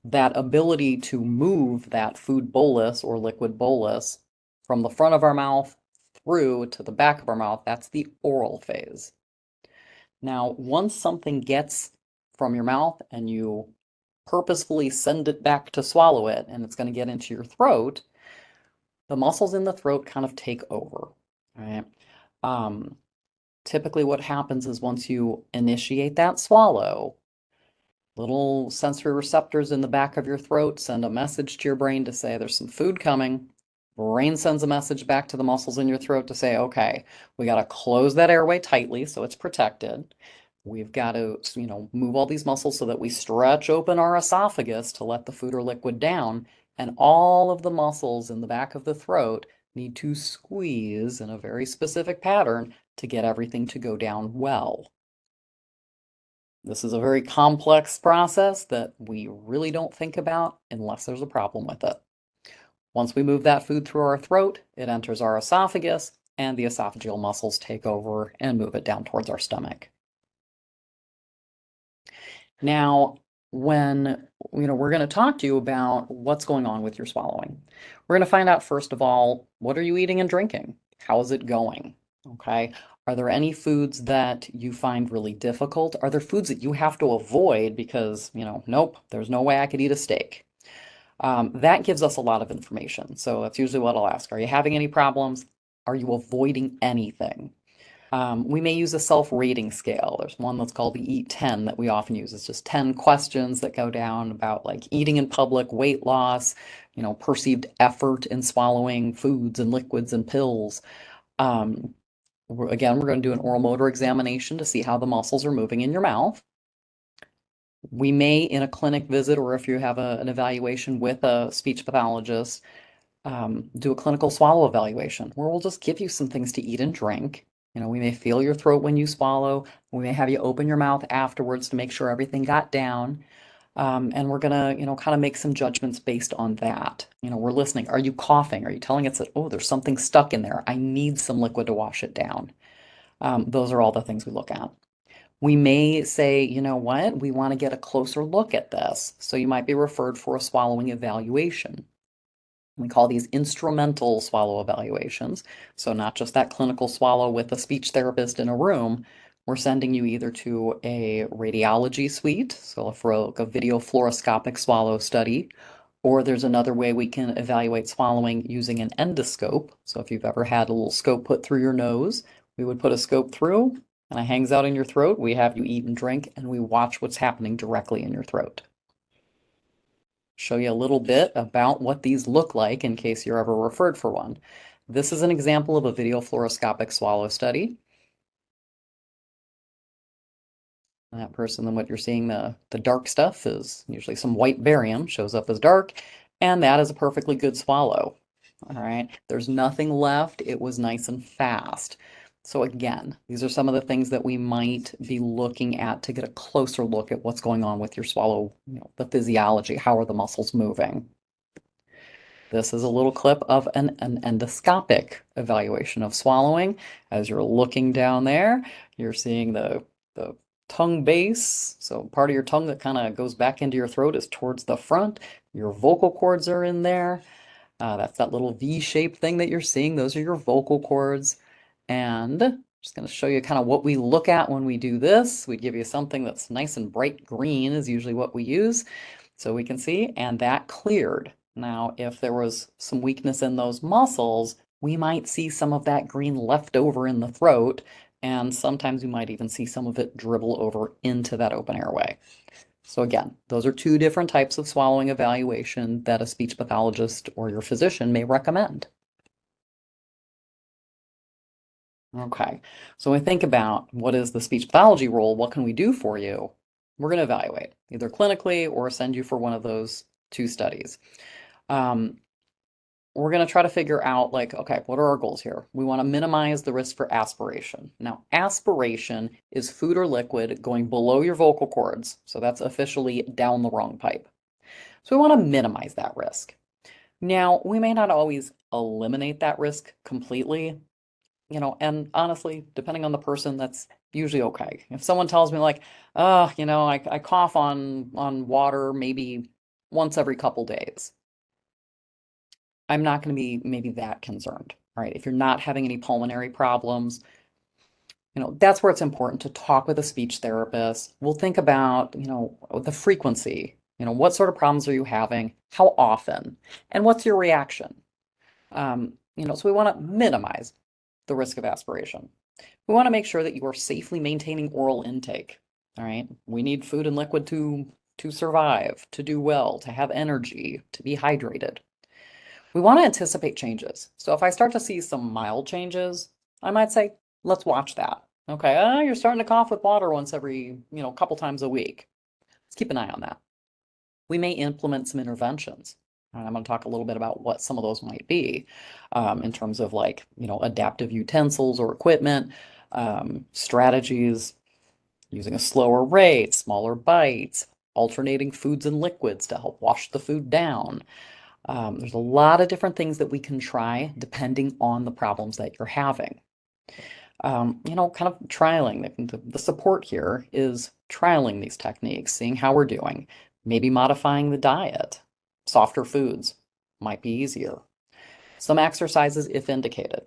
That ability to move that food bolus or liquid bolus from the front of our mouth through to the back of our mouth, that's the oral phase. Now, once something gets from your mouth and you purposefully send it back to swallow it and it's going to get into your throat, the muscles in the throat kind of take over, right? Typically what happens is once you initiate that swallow, little sensory receptors in the back of your throat send a message to your brain to say there's some food coming. Brain sends a message back to the muscles in your throat to say, okay, we got to close that airway tightly so it's protected. We've got to, move all these muscles so that we stretch open our esophagus to let the food or liquid down. And all of the muscles in the back of the throat need to squeeze in a very specific pattern to get everything to go down well. This is a very complex process that we really don't think about unless there's a problem with it. Once we move that food through our throat, it enters our esophagus, and the esophageal muscles take over and move it down towards our stomach. Now, when we're going to talk to you about what's going on with your swallowing. We're going to find out, first of all, what are you eating and drinking? How is it going? Okay. Are there any foods that you find really difficult? Are there foods that you have to avoid because, nope, there's no way I could eat a steak? That gives us a lot of information. So that's usually what I'll ask. Are you having any problems? Are you avoiding anything? We may use a self-rating scale. There's one that's called the Eat 10 that we often use. It's just 10 questions that go down about like eating in public, weight loss, perceived effort in swallowing foods and liquids and pills. Again, we're going to do an oral motor examination to see how the muscles are moving in your mouth. We may, in a clinic visit, or if you have an evaluation with a speech pathologist, do a clinical swallow evaluation where we'll just give you some things to eat and drink. We may feel your throat when you swallow. We may have you open your mouth afterwards to make sure everything got down. And we're gonna, kind of make some judgments based on that. We're listening. Are you coughing? Are you telling us that, oh, there's something stuck in there? I need some liquid to wash it down. Those are all the things we look at. We may say, you know what, we want to get a closer look at this. So you might be referred for a swallowing evaluation. We call these instrumental swallow evaluations. So not just that clinical swallow with a speech therapist in a room. We're sending you either to a radiology suite, so for a video fluoroscopic swallow study, or there's another way we can evaluate swallowing using an endoscope. So if you've ever had a little scope put through your nose, we would put a scope through and it hangs out in your throat. We have you eat and drink and we watch what's happening directly in your throat. Show you a little bit about what these look like in case you're ever referred for one. This is an example of a video fluoroscopic swallow study. That person, then what you're seeing, the dark stuff is usually some white barium, shows up as dark, and that is a perfectly good swallow. All right, there's nothing left. It was nice and fast. So again, these are some of the things that we might be looking at to get a closer look at what's going on with your swallow, the physiology, how are the muscles moving. This is a little clip of an endoscopic evaluation of swallowing. As you're looking down there, you're seeing the tongue base. So part of your tongue that kind of goes back into your throat is towards the front. Your vocal cords are in there. That's that little V-shaped thing that you're seeing. Those are your vocal cords. And I'm just going to show you kind of what we look at when we do this. We give you something that's nice and bright green is usually what we use. So we can see, and that cleared. Now, if there was some weakness in those muscles, we might see some of that green left over in the throat, and sometimes we might even see some of it dribble over into that open airway. So again, those are two different types of swallowing evaluation that a speech pathologist or your physician may recommend. Okay, so when we think about what is the speech pathology role, what can we do for you? We're going to evaluate either clinically or send you for one of those two studies. We're going to try to figure out like, okay, what are our goals here? We want to minimize the risk for aspiration. Now, aspiration is food or liquid going below your vocal cords. So that's officially down the wrong pipe. So we want to minimize that risk. Now, we may not always eliminate that risk completely, and honestly, depending on the person, that's usually okay. If someone tells me like, I cough on water maybe once every couple days, I'm not going to be maybe that concerned. All right. If you're not having any pulmonary problems, that's where it's important to talk with a speech therapist. We'll think about, the frequency, what sort of problems are you having? How often? And what's your reaction? So we want to minimize the risk of aspiration. We want to make sure that you are safely maintaining oral intake. All right. We need food and liquid to survive, to do well, to have energy, to be hydrated. We want to anticipate changes. So if I start to see some mild changes, I might say, let's watch that. Okay, you're starting to cough with water once every, couple times a week. Let's keep an eye on that. We may implement some interventions. And I'm going to talk a little bit about what some of those might be in terms of like, adaptive utensils or equipment, strategies. using a slower rate, smaller bites, alternating foods and liquids to help wash the food down. There's a lot of different things that we can try depending on the problems that you're having. Kind of trialing. The support here is trialing these techniques, seeing how we're doing, maybe modifying the diet. Softer foods might be easier. Some exercises if indicated.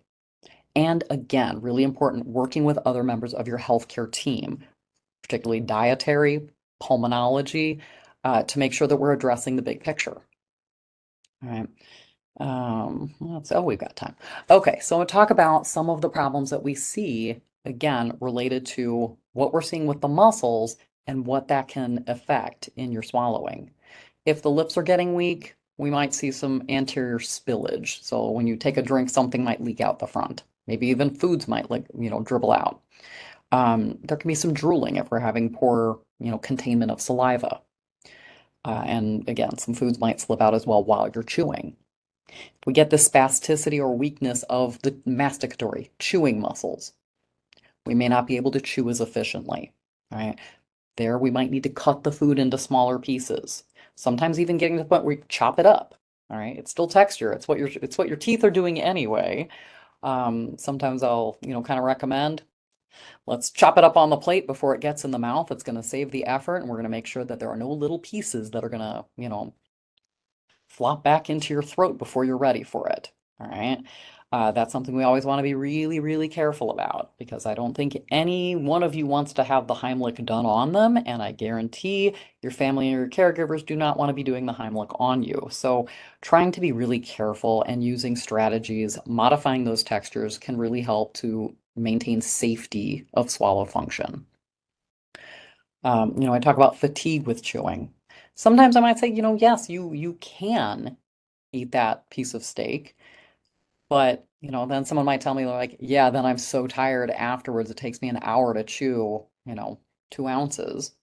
And again, really important, working with other members of your healthcare team, particularly dietary, pulmonology, to make sure that we're addressing the big picture. All right. We've got time. Okay, so we'll talk about some of the problems that we see, again, related to what we're seeing with the muscles and what that can affect in your swallowing. If the lips are getting weak, we might see some anterior spillage. So when you take a drink, something might leak out the front. Maybe even foods might dribble out. There can be some drooling if we're having poor, containment of saliva. And again, some foods might slip out as well while you're chewing. We get the spasticity or weakness of the masticatory chewing muscles. We may not be able to chew as efficiently. All right. There, we might need to cut the food into smaller pieces. Sometimes even getting to the point where you chop it up. All right. It's still texture. It's what your teeth are doing anyway. Sometimes I'll, kind of recommend, let's chop it up on the plate before it gets in the mouth. It's going to save the effort, and we're going to make sure that there are no little pieces that are going to, flop back into your throat before you're ready for it. All right. That's something we always want to be really, really careful about, because I don't think any one of you wants to have the Heimlich done on them. And I guarantee your family and your caregivers do not want to be doing the Heimlich on you. So trying to be really careful and using strategies, modifying those textures can really help to maintain safety of swallow function. I talk about fatigue with chewing. Sometimes I might say, yes, you can eat that piece of steak, but then someone might tell me like, yeah, then I'm so tired afterwards. It takes me an hour to chew, 2 ounces.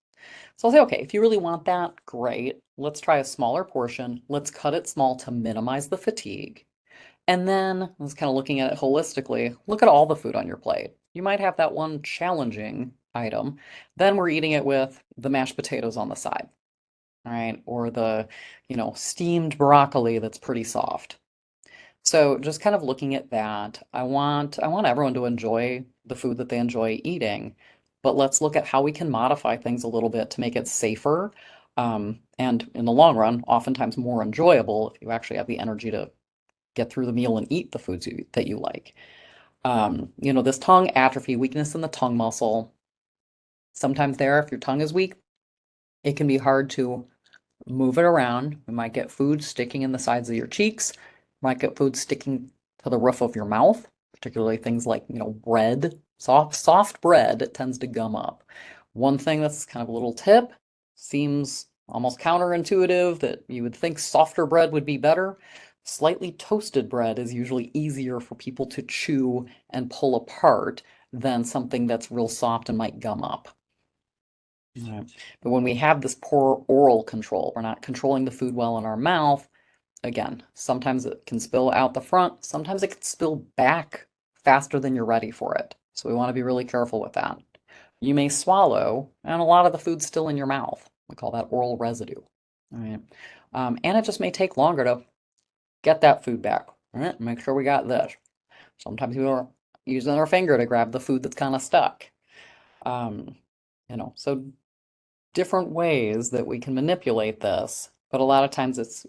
So I'll say, okay, if you really want that, great. Let's try a smaller portion. Let's cut it small to minimize the fatigue. And then I was kind of looking at it holistically. Look at all the food on your plate. You might have that one challenging item. Then we're eating it with the mashed potatoes on the side, all right? Or the, steamed broccoli that's pretty soft. So just kind of looking at that, I want everyone to enjoy the food that they enjoy eating, but let's look at how we can modify things a little bit to make it safer, and in the long run, oftentimes more enjoyable if you actually have the energy to get through the meal and eat the foods that you like. This tongue atrophy, weakness in the tongue muscle. Sometimes if your tongue is weak, it can be hard to move it around. You might get food sticking in the sides of your cheeks. You might get food sticking to the roof of your mouth, particularly things like, bread, soft bread, it tends to gum up. One thing that's kind of a little tip, seems almost counterintuitive that you would think softer bread would be better. Slightly toasted bread is usually easier for people to chew and pull apart than something that's real soft and might gum up. Right. But when we have this poor oral control, we're not controlling the food well in our mouth. Again, sometimes it can spill out the front, sometimes it can spill back faster than you're ready for it. So we want to be really careful with that. You may swallow, and a lot of the food's still in your mouth. We call that oral residue. All right. And it just may take longer to get that food back. All right, make sure we got this. Sometimes people are using their finger to grab the food that's kind of stuck. So different ways that we can manipulate this, but a lot of times it's,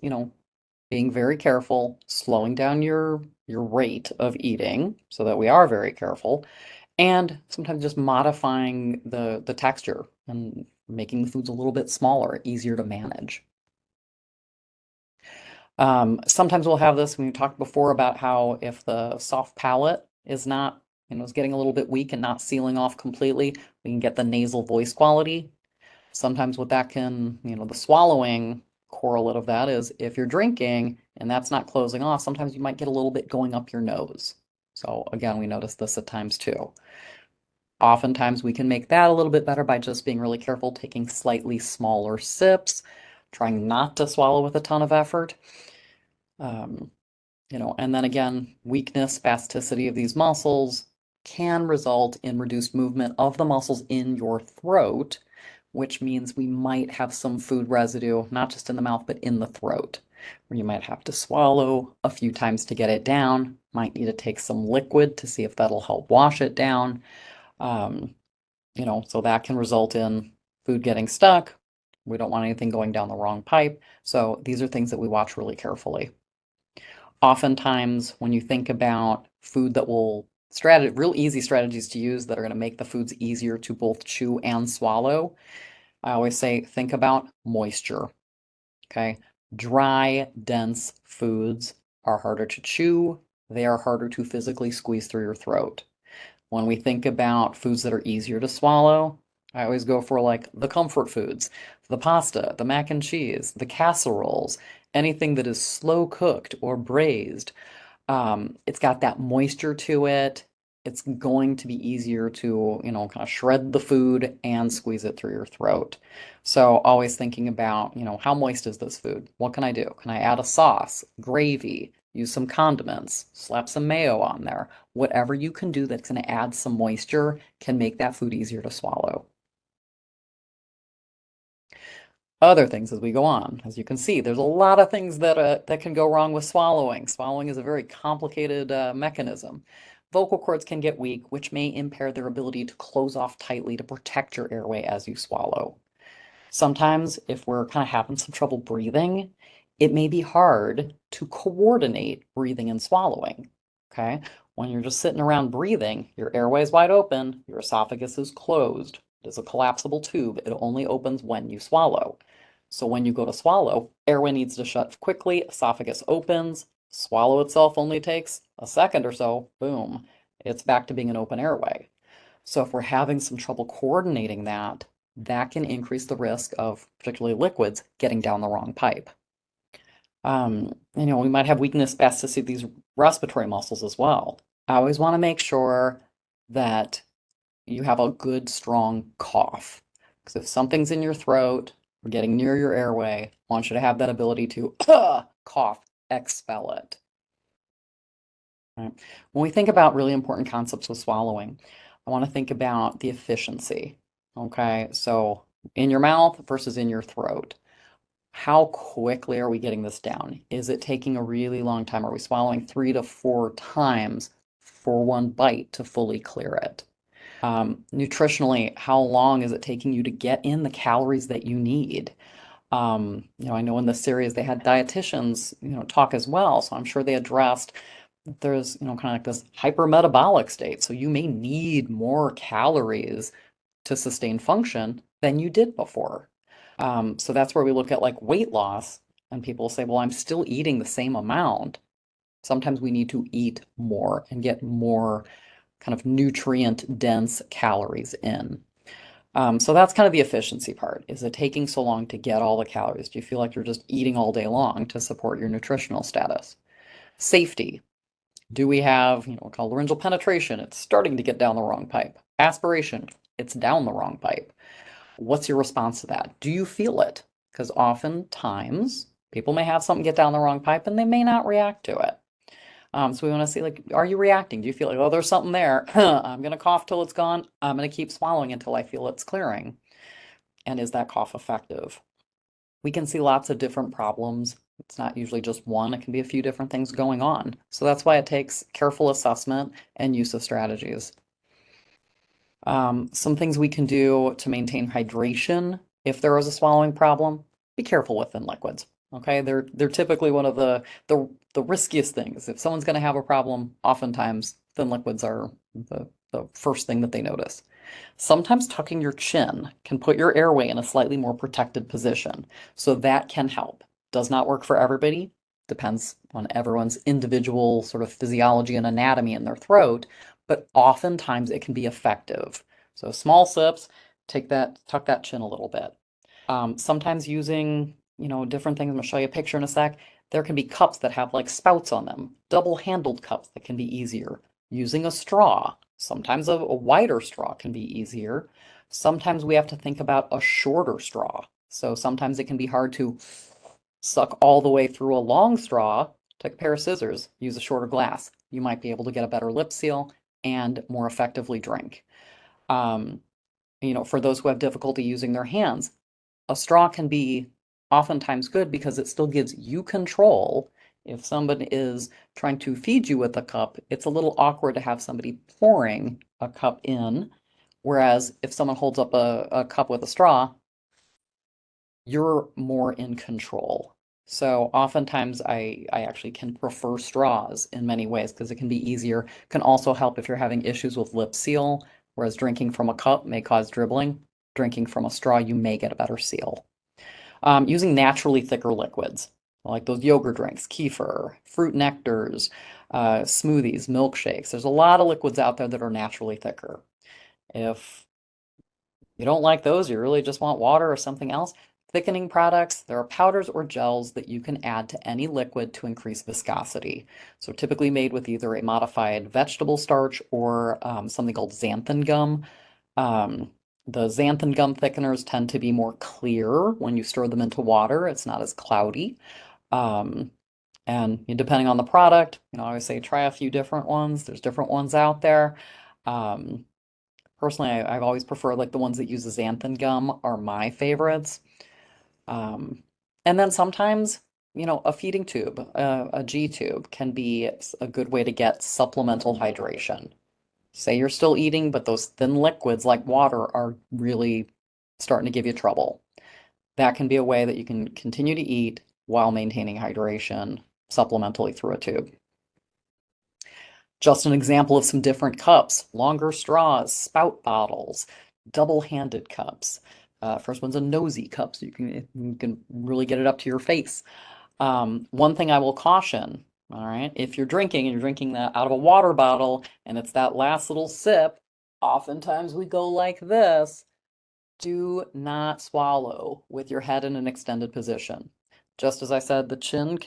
being very careful, slowing down your rate of eating so that we are very careful, and sometimes just modifying the texture and making the foods a little bit smaller, easier to manage. Sometimes we'll have this, we talked before about how if the soft palate is not, is getting a little bit weak and not sealing off completely, we can get the nasal voice quality. Sometimes what that can, the swallowing correlate of that is if you're drinking and that's not closing off, sometimes you might get a little bit going up your nose. So again, we notice this at times too. Oftentimes we can make that a little bit better by just being really careful, taking slightly smaller sips, trying not to swallow with a ton of effort. And then again, weakness, spasticity of these muscles, can result in reduced movement of the muscles in your throat, which means we might have some food residue, not just in the mouth, but in the throat, where you might have to swallow a few times to get it down, might need to take some liquid to see if that'll help wash it down. So that can result in food getting stuck. We don't want anything going down the wrong pipe. So these are things that we watch really carefully. Oftentimes, when you think about food that will real easy strategies to use that are going to make the foods easier to both chew and swallow, I always say think about moisture. Okay, dry, dense foods are harder to chew. They are harder to physically squeeze through your throat. When we think about foods that are easier to swallow, I always go for like the comfort foods, the pasta, the mac and cheese, the casseroles, anything that is slow cooked or braised. It's got that moisture to it. It's going to be easier to, kind of shred the food and squeeze it through your throat. So always thinking about, how moist is this food? What can I do? Can I add a sauce, gravy, use some condiments, slap some mayo on there? Whatever you can do that's going to add some moisture can make that food easier to swallow. Other things as we go on. As you can see, there's a lot of things that can go wrong with swallowing. Swallowing is a very complicated mechanism. Vocal cords can get weak, which may impair their ability to close off tightly to protect your airway as you swallow. Sometimes, if we're kind of having some trouble breathing, it may be hard to coordinate breathing and swallowing. Okay? When you're just sitting around breathing, your airway is wide open, your esophagus is closed. It is a collapsible tube. It only opens when you swallow. So when you go to swallow, airway needs to shut quickly, esophagus opens, swallow itself only takes a second or so, boom, it's back to being an open airway. So if we're having some trouble coordinating that, that can increase the risk of particularly liquids getting down the wrong pipe. We might have weakness, spasticity of these respiratory muscles as well. I always want to make sure that you have a good, strong cough. Because if something's in your throat or getting near your airway, I want you to have that ability to cough, expel it. Right. When we think about really important concepts with swallowing, I want to think about the efficiency. Okay, so in your mouth versus in your throat. How quickly are we getting this down? Is it taking a really long time? Are we swallowing 3 to 4 times for one bite to fully clear it? Nutritionally, how long is it taking you to get in the calories that you need? I know in the series they had dietitians, talk as well. So I'm sure they addressed that there's, kind of like this hypermetabolic state. So you may need more calories to sustain function than you did before. So that's where we look at like weight loss, and people say, well, I'm still eating the same amount. Sometimes we need to eat more and get more kind of nutrient dense calories in. So that's kind of the efficiency part. Is it taking so long to get all the calories? Do you feel like you're just eating all day long to support your nutritional status? Safety. Do we have, called laryngeal penetration? It's starting to get down the wrong pipe. Aspiration. It's down the wrong pipe. What's your response to that? Do you feel it? Because oftentimes people may have something get down the wrong pipe and they may not react to it. So we want to see, like, are you reacting? Do you feel like, oh, there's something there? I'm going to cough till it's gone. I'm going to keep swallowing until I feel it's clearing. And is that cough effective? We can see lots of different problems. It's not usually just one. It can be a few different things going on. So that's why it takes careful assessment and use of strategies. Some things we can do to maintain hydration if there is a swallowing problem. Be careful with thin liquids. Okay, they're typically one of the riskiest things. If someone's going to have a problem, oftentimes thin liquids are the first thing that they notice. Sometimes tucking your chin can put your airway in a slightly more protected position, so that can help. Does not work for everybody. Depends on everyone's individual sort of physiology and anatomy in their throat, but oftentimes it can be effective. So small sips, tuck that chin a little bit. Sometimes using different things. I'm going to show you a picture in a sec. There can be cups that have like spouts on them, double-handled cups that can be easier. Using a straw, sometimes a wider straw can be easier. Sometimes we have to think about a shorter straw. So sometimes it can be hard to suck all the way through a long straw. Take a pair of scissors, use a shorter glass. You might be able to get a better lip seal and more effectively drink. For those who have difficulty using their hands, a straw can be oftentimes good because it still gives you control. If somebody is trying to feed you with a cup, it's a little awkward to have somebody pouring a cup in. Whereas if someone holds up a cup with a straw, you're more in control. So oftentimes I actually can prefer straws in many ways because it can be easier. Can also help if you're having issues with lip seal, whereas drinking from a cup may cause dribbling. Drinking from a straw, you may get a better seal. Using naturally thicker liquids, like those yogurt drinks, kefir, fruit nectars, smoothies, milkshakes. There's a lot of liquids out there that are naturally thicker. If you don't like those, you really just want water or something else, thickening products, there are powders or gels that you can add to any liquid to increase viscosity. So typically made with either a modified vegetable starch or something called xanthan gum. The xanthan gum thickeners tend to be more clear when you stir them into water. It's not as cloudy. And depending on the product, I always say try a few different ones. There's different ones out there. Personally, I've always preferred like the ones that use the xanthan gum are my favorites. And then sometimes, a feeding tube, a G tube can be a good way to get supplemental hydration. Say you're still eating, but those thin liquids like water are really starting to give you trouble. That can be a way that you can continue to eat while maintaining hydration supplementally through a tube. Just an example of some different cups, longer straws, spout bottles, double-handed cups. First one's a nosy cup, so you can really get it up to your face. One thing I will caution, all right, if you're drinking and you're drinking that out of a water bottle and it's that last little sip, oftentimes we go like this. Do not swallow with your head in an extended position. Just as I said, the chin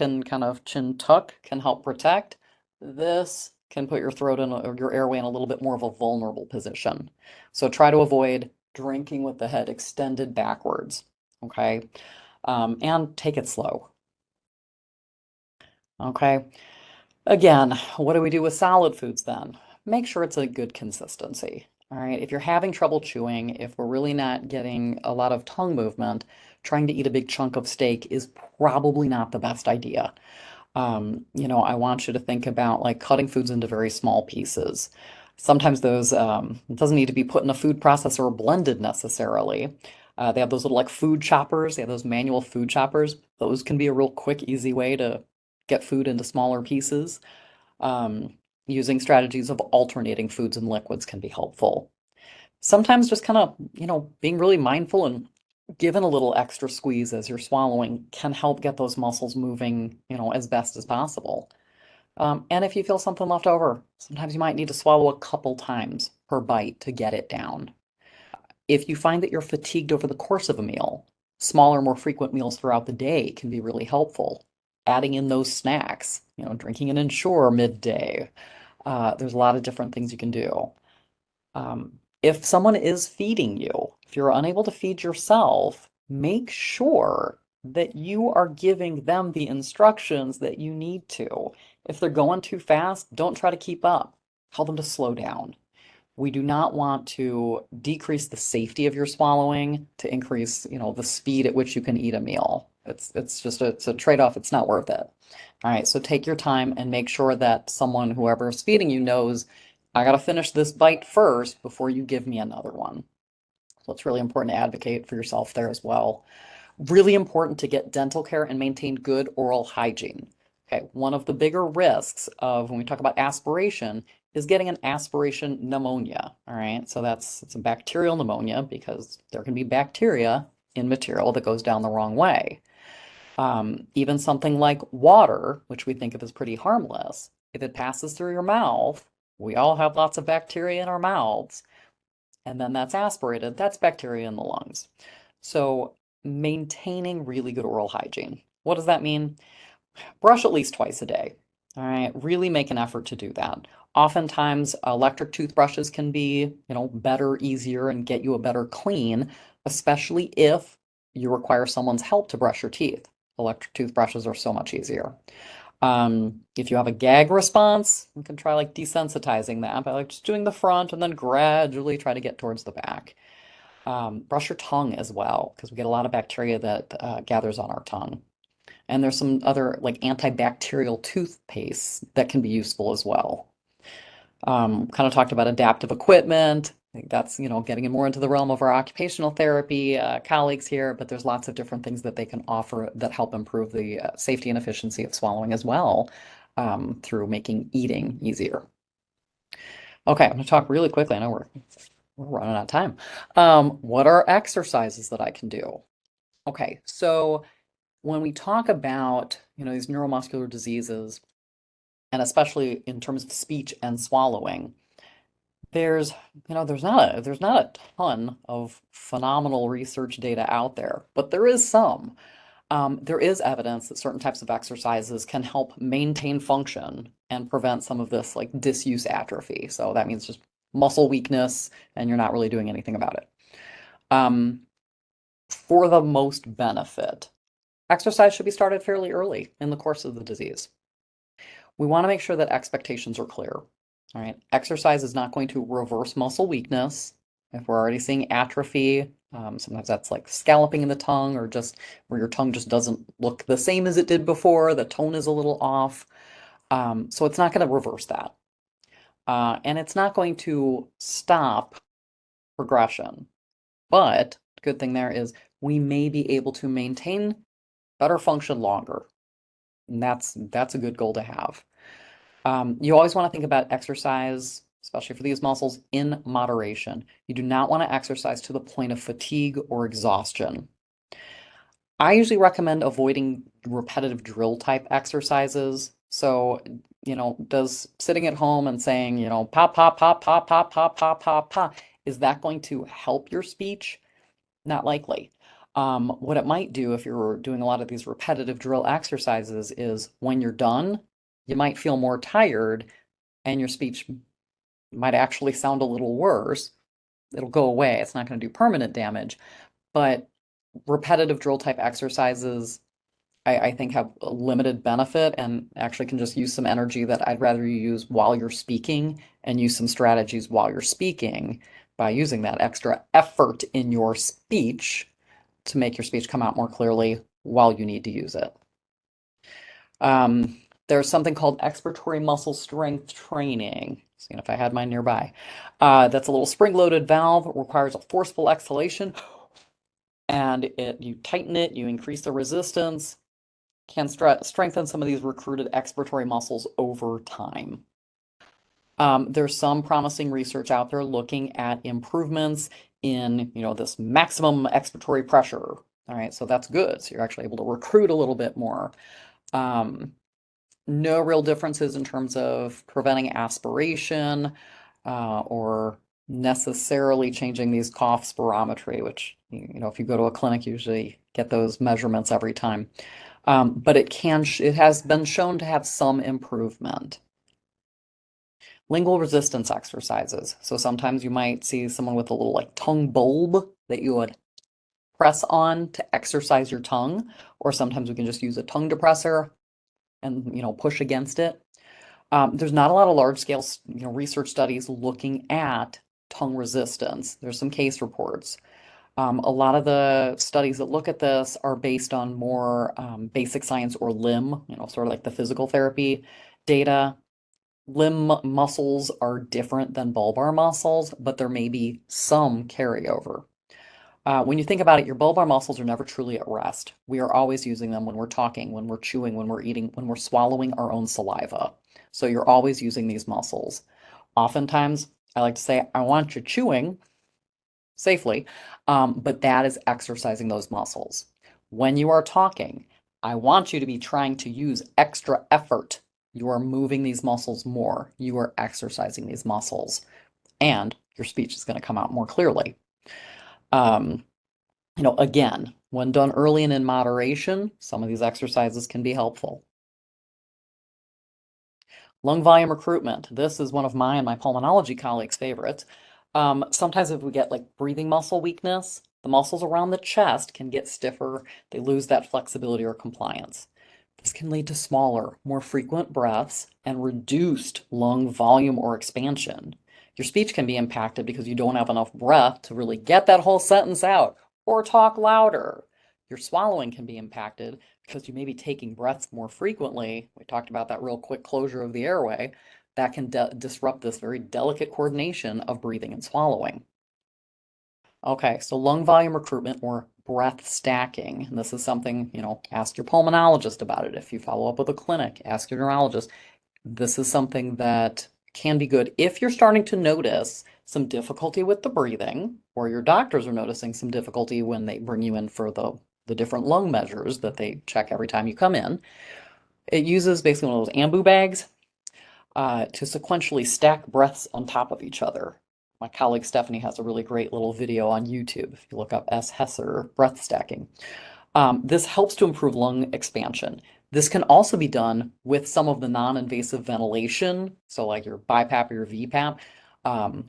tuck can help protect. This can put your throat or your airway in a little bit more of a vulnerable position. So try to avoid drinking with the head extended backwards, okay? And take it slow. Okay. Again, what do we do with solid foods then? Make sure it's a good consistency. All right. If you're having trouble chewing, if we're really not getting a lot of tongue movement, trying to eat a big chunk of steak is probably not the best idea. I want you to think about like cutting foods into very small pieces. Sometimes those, it doesn't need to be put in a food processor or blended necessarily. They have those little like food choppers. They have those manual food choppers. Those can be a real quick, easy way to get food into smaller pieces. Using strategies of alternating foods and liquids can be helpful. Sometimes just kind of, being really mindful and giving a little extra squeeze as you're swallowing can help get those muscles moving, as best as possible. And if you feel something left over, sometimes you might need to swallow a couple times per bite to get it down. If you find that you're fatigued over the course of a meal, smaller, more frequent meals throughout the day can be really helpful. Adding in those snacks, drinking an Ensure midday. There's a lot of different things you can do. If someone is feeding you, if you're unable to feed yourself, make sure that you are giving them the instructions that you need to. If they're going too fast, don't try to keep up. Tell them to slow down. We do not want to decrease the safety of your swallowing to increase, the speed at which you can eat a meal. It's a trade-off. It's not worth it. All right, so take your time and make sure that whoever is feeding you knows, I got to finish this bite first before you give me another one. So it's really important to advocate for yourself there as well. Really important to get dental care and maintain good oral hygiene. Okay, one of the bigger risks of when we talk about aspiration is getting an aspiration pneumonia. All right, so it's a bacterial pneumonia because there can be bacteria in material that goes down the wrong way. Even something like water, which we think of as pretty harmless, if it passes through your mouth, we all have lots of bacteria in our mouths, and then that's aspirated, that's bacteria in the lungs. So maintaining really good oral hygiene. What does that mean? Brush at least twice a day. All right, really make an effort to do that. Oftentimes, electric toothbrushes can be, better, easier, and get you a better clean, especially if you require someone's help to brush your teeth. Electric toothbrushes are so much easier. If you have a gag response, you can try like desensitizing that by like just doing the front and then gradually try to get towards the back. Brush your tongue as well, because we get a lot of bacteria that gathers on our tongue. And there's some other like antibacterial toothpaste that can be useful as well. Kind of talked about adaptive equipment. I think that's, getting more into the realm of our occupational therapy colleagues here, but there's lots of different things that they can offer that help improve the safety and efficiency of swallowing as well, through making eating easier. Okay, I'm going to talk really quickly. I know we're running out of time. What are exercises that I can do? Okay, so when we talk about, these neuromuscular diseases, and especially in terms of speech and swallowing, there's not a ton of phenomenal research data out there, but there is some. There is evidence that certain types of exercises can help maintain function and prevent some of this like disuse atrophy. So that means just muscle weakness, and you're not really doing anything about it. For the most benefit, exercise should be started fairly early in the course of the disease. We want to make sure that expectations are clear. All right, exercise is not going to reverse muscle weakness. If we're already seeing atrophy, sometimes that's like scalloping in the tongue, or just where your tongue just doesn't look the same as it did before, the tone is a little off. So it's not going to reverse that. And it's not going to stop progression. But the good thing there is we may be able to maintain better function longer. And that's a good goal to have. You always want to think about exercise, especially for these muscles, in moderation. You do not want to exercise to the point of fatigue or exhaustion. I usually recommend avoiding repetitive drill type exercises. So, does sitting at home and saying, pop, pop, pop, pop, pop, pop, pop, pop, pop, is that going to help your speech? Not likely. What it might do if you're doing a lot of these repetitive drill exercises is when you're done, you might feel more tired and your speech might actually sound a little worse. It'll go away. It's not going to do permanent damage, but repetitive drill type exercises, I think, have a limited benefit and actually can just use some energy that I'd rather you use while you're speaking, and use some strategies while you're speaking by using that extra effort in your speech to make your speech come out more clearly while you need to use it. There's something called expiratory muscle strength training. Seeing if I had mine nearby. That's a little spring-loaded valve. It requires a forceful exhalation, and you tighten it, you increase the resistance, can strengthen some of these recruited expiratory muscles over time. There's some promising research out there looking at improvements in, this maximum expiratory pressure. All right, so that's good. So you're actually able to recruit a little bit more. No real differences in terms of preventing aspiration, or necessarily changing these cough spirometry, which, if you go to a clinic, you usually get those measurements every time. But it has been shown to have some improvement. Lingual resistance exercises. So sometimes you might see someone with a little like tongue bulb that you would press on to exercise your tongue, or sometimes we can just use a tongue depressor and push against it. There's not a lot of large scale research studies looking at tongue resistance. There's some case reports. A lot of the studies that look at this are based on more basic science or limb, sort of like the physical therapy data. Limb muscles are different than bulbar muscles, but there may be some carryover. When you think about it, your bulbar muscles are never truly at rest. We are always using them when we're talking, when we're chewing, when we're eating, when we're swallowing our own saliva. So you're always using these muscles. Oftentimes, I like to say, I want you chewing safely, but that is exercising those muscles. When you are talking, I want you to be trying to use extra effort. You are moving these muscles more. You are exercising these muscles, and your speech is going to come out more clearly. Again, when done early and in moderation, some of these exercises can be helpful. Lung volume recruitment. This is one of my and my pulmonology colleagues' favorites. Sometimes if we get like breathing muscle weakness, the muscles around the chest can get stiffer. They lose that flexibility or compliance. This can lead to smaller, more frequent breaths and reduced lung volume or expansion. Your speech can be impacted because you don't have enough breath to really get that whole sentence out or talk louder. Your swallowing can be impacted because you may be taking breaths more frequently. We talked about that real quick closure of the airway. That can disrupt this very delicate coordination of breathing and swallowing. Okay, so lung volume recruitment or breath stacking. And this is something, ask your pulmonologist about it. If you follow up with a clinic, ask your neurologist. This is something that can be good if you're starting to notice some difficulty with the breathing, or your doctors are noticing some difficulty when they bring you in for the different lung measures that they check every time you come in. It uses basically one of those ambu bags to sequentially stack breaths on top of each other. My colleague Stephanie has a really great little video on YouTube. If you look up S. Hesser breath stacking. This helps to improve lung expansion. This can also be done with some of the non-invasive ventilation. So like your BiPAP or your VPAP,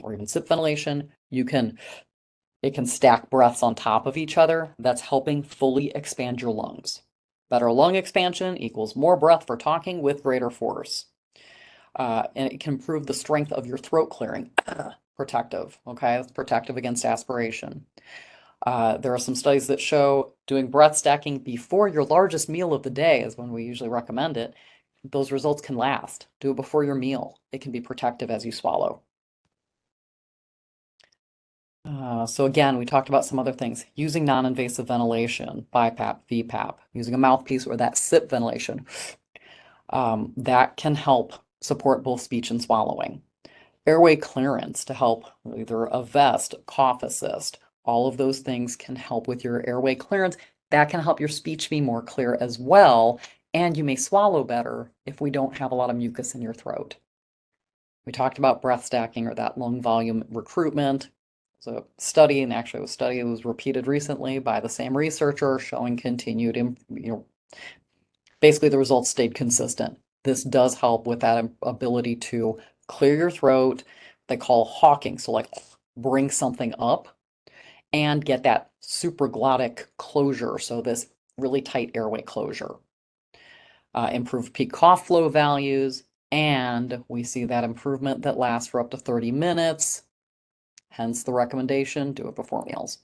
or even SIP ventilation, it can stack breaths on top of each other. That's helping fully expand your lungs. Better lung expansion equals more breath for talking with greater force. And it can improve the strength of your throat clearing. Protective, okay? It's protective against aspiration. There are some studies that show doing breath stacking before your largest meal of the day is when we usually recommend it. Those results can last. Do it before your meal. It can be protective as you swallow. So again, we talked about some other things. Using non-invasive ventilation, BiPAP, VPAP, using a mouthpiece or that SIP ventilation. That can help support both speech and swallowing. Airway clearance to help either a vest, cough assist, all of those things can help with your airway clearance. That can help your speech be more clear as well, and you may swallow better if we don't have a lot of mucus in your throat. We talked about breath stacking or that lung volume recruitment. There's a study, and actually a study that was repeated recently by the same researcher showing continued, basically the results stayed consistent. This does help with that ability to clear your throat. They call hawking, so like bring something up and get that supraglottic closure, so this really tight airway closure. Improve peak cough flow values, and we see that improvement that lasts for up to 30 minutes. Hence the recommendation, do it before meals.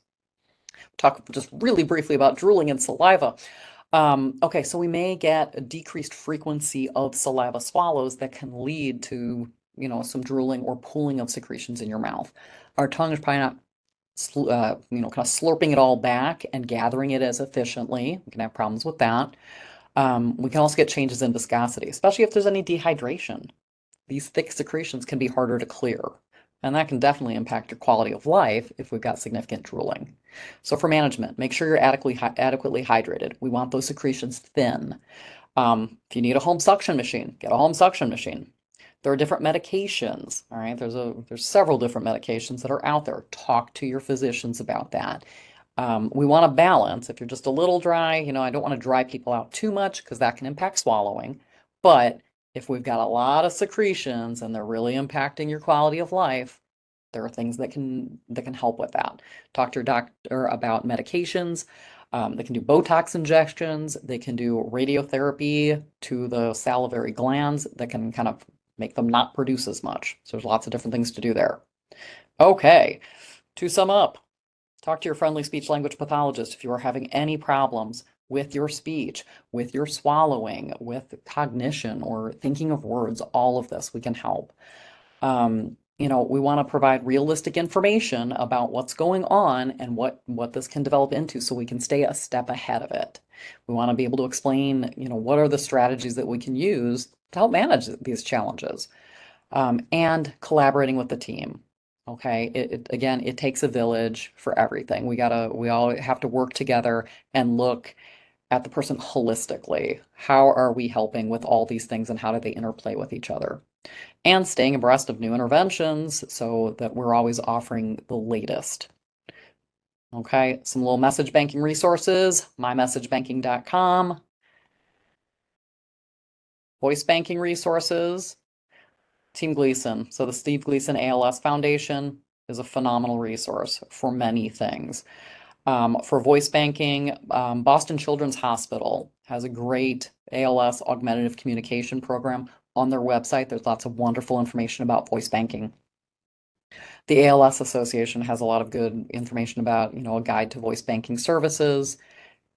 Talk just really briefly about drooling and saliva. Okay, so we may get a decreased frequency of saliva swallows that can lead to, some drooling or pooling of secretions in your mouth. Our tongue is probably not, kind of slurping it all back and gathering it as efficiently. We can have problems with that. We can also get changes in viscosity, especially if there's any dehydration. These thick secretions can be harder to clear, and that can definitely impact your quality of life if we've got significant drooling. So for management, make sure you're adequately hydrated. We want those secretions thin. If you need a home suction machine, get a home suction machine. There are different medications, all right? There's several different medications that are out there. Talk to your physicians about that. We want to balance. If you're just a little dry, I don't want to dry people out too much because that can impact swallowing. But if we've got a lot of secretions and they're really impacting your quality of life, there are things that can help with that. Talk to your doctor about medications. They can do Botox injections. They can do radiotherapy to the salivary glands that can kind of make them not produce as much. So there's lots of different things to do there. Okay, to sum up, talk to your friendly speech language pathologist if you are having any problems with your speech, with your swallowing, with cognition or thinking of words. All of this, we can help. We want to provide realistic information about what's going on and what this can develop into so we can stay a step ahead of it. We want to be able to explain, what are the strategies that we can use to help manage these challenges, and collaborating with the team. Okay, again, it takes a village for everything. We all have to work together and look at the person holistically. How are we helping with all these things and how do they interplay with each other? And staying abreast of new interventions so that we're always offering the latest. Okay, some little message banking resources, mymessagebanking.com, voice banking resources, Team Gleason. So the Steve Gleason ALS Foundation is a phenomenal resource for many things. For voice banking, Boston Children's Hospital has a great ALS augmentative communication program on their website. There's lots of wonderful information about voice banking. The ALS Association has a lot of good information about, a guide to voice banking services.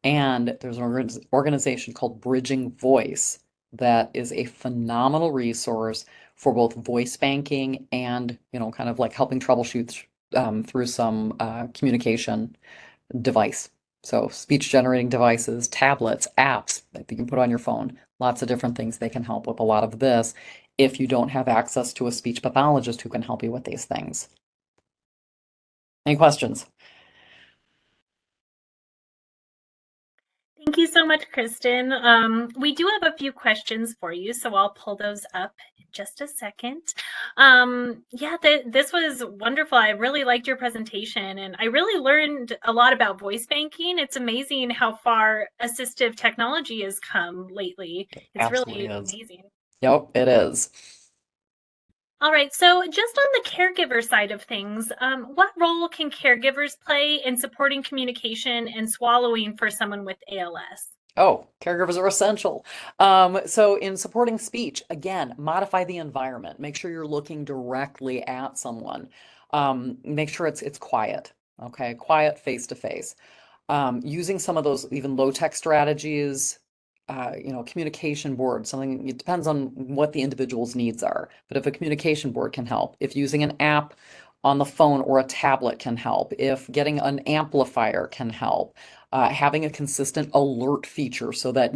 And there's an organization called Bridging Voice that is a phenomenal resource for both voice banking and, kind of like helping troubleshoot through some communication device. So speech generating devices, tablets, apps that you can put on your phone, lots of different things they can help with a lot of this if you don't have access to a speech pathologist who can help you with these things. Any questions? Thank you so much, Kristen. We do have a few questions for you, so I'll pull those up in just a second. Yeah, this was wonderful. I really liked your presentation, and I really learned a lot about voice banking. It's amazing how far assistive technology has come lately. It's Absolutely really is. amazing. Yep, it is. All right, so just on the caregiver side of things, what role can caregivers play in supporting communication and swallowing for someone with ALS? Oh, caregivers are essential. So in supporting speech, again, modify the environment. Make sure you're looking directly at someone. Make sure it's quiet, okay? Quiet face to face. Using some of those even low-tech strategies, communication board, something, it depends on what the individual's needs are. But if a communication board can help, if using an app on the phone or a tablet can help, if getting an amplifier can help, having a consistent alert feature so that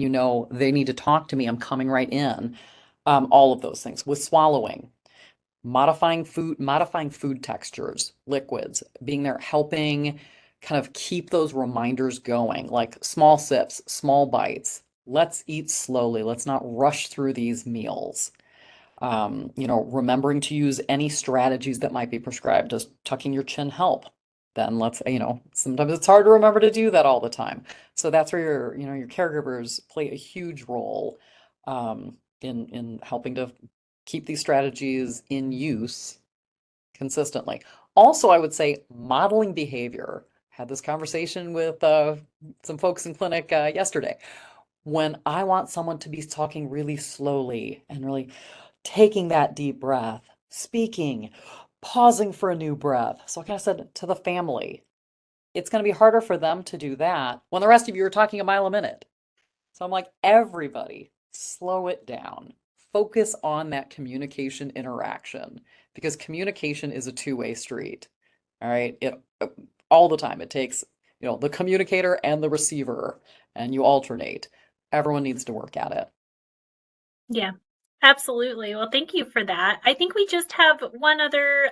they need to talk to me, I'm coming right in, all of those things. With swallowing, modifying food textures, liquids, being there helping kind of keep those reminders going, like small sips, small bites. Let's eat slowly. Let's not rush through these meals. Remembering to use any strategies that might be prescribed. Does tucking your chin help? Then sometimes it's hard to remember to do that all the time. So that's where your caregivers play a huge role in helping to keep these strategies in use consistently. Also, I would say modeling behavior. Had this conversation with some folks in clinic yesterday. When I want someone to be talking really slowly and really taking that deep breath, speaking, pausing for a new breath. So, like I said to the family, it's going to be harder for them to do that when the rest of you are talking a mile a minute. So I'm like, everybody, slow it down. Focus on that communication interaction because communication is a two-way street. All right. All the time. It takes, the communicator and the receiver, and you alternate. Everyone needs to work at it. Yeah, absolutely. Well, thank you for that. I think we just have one other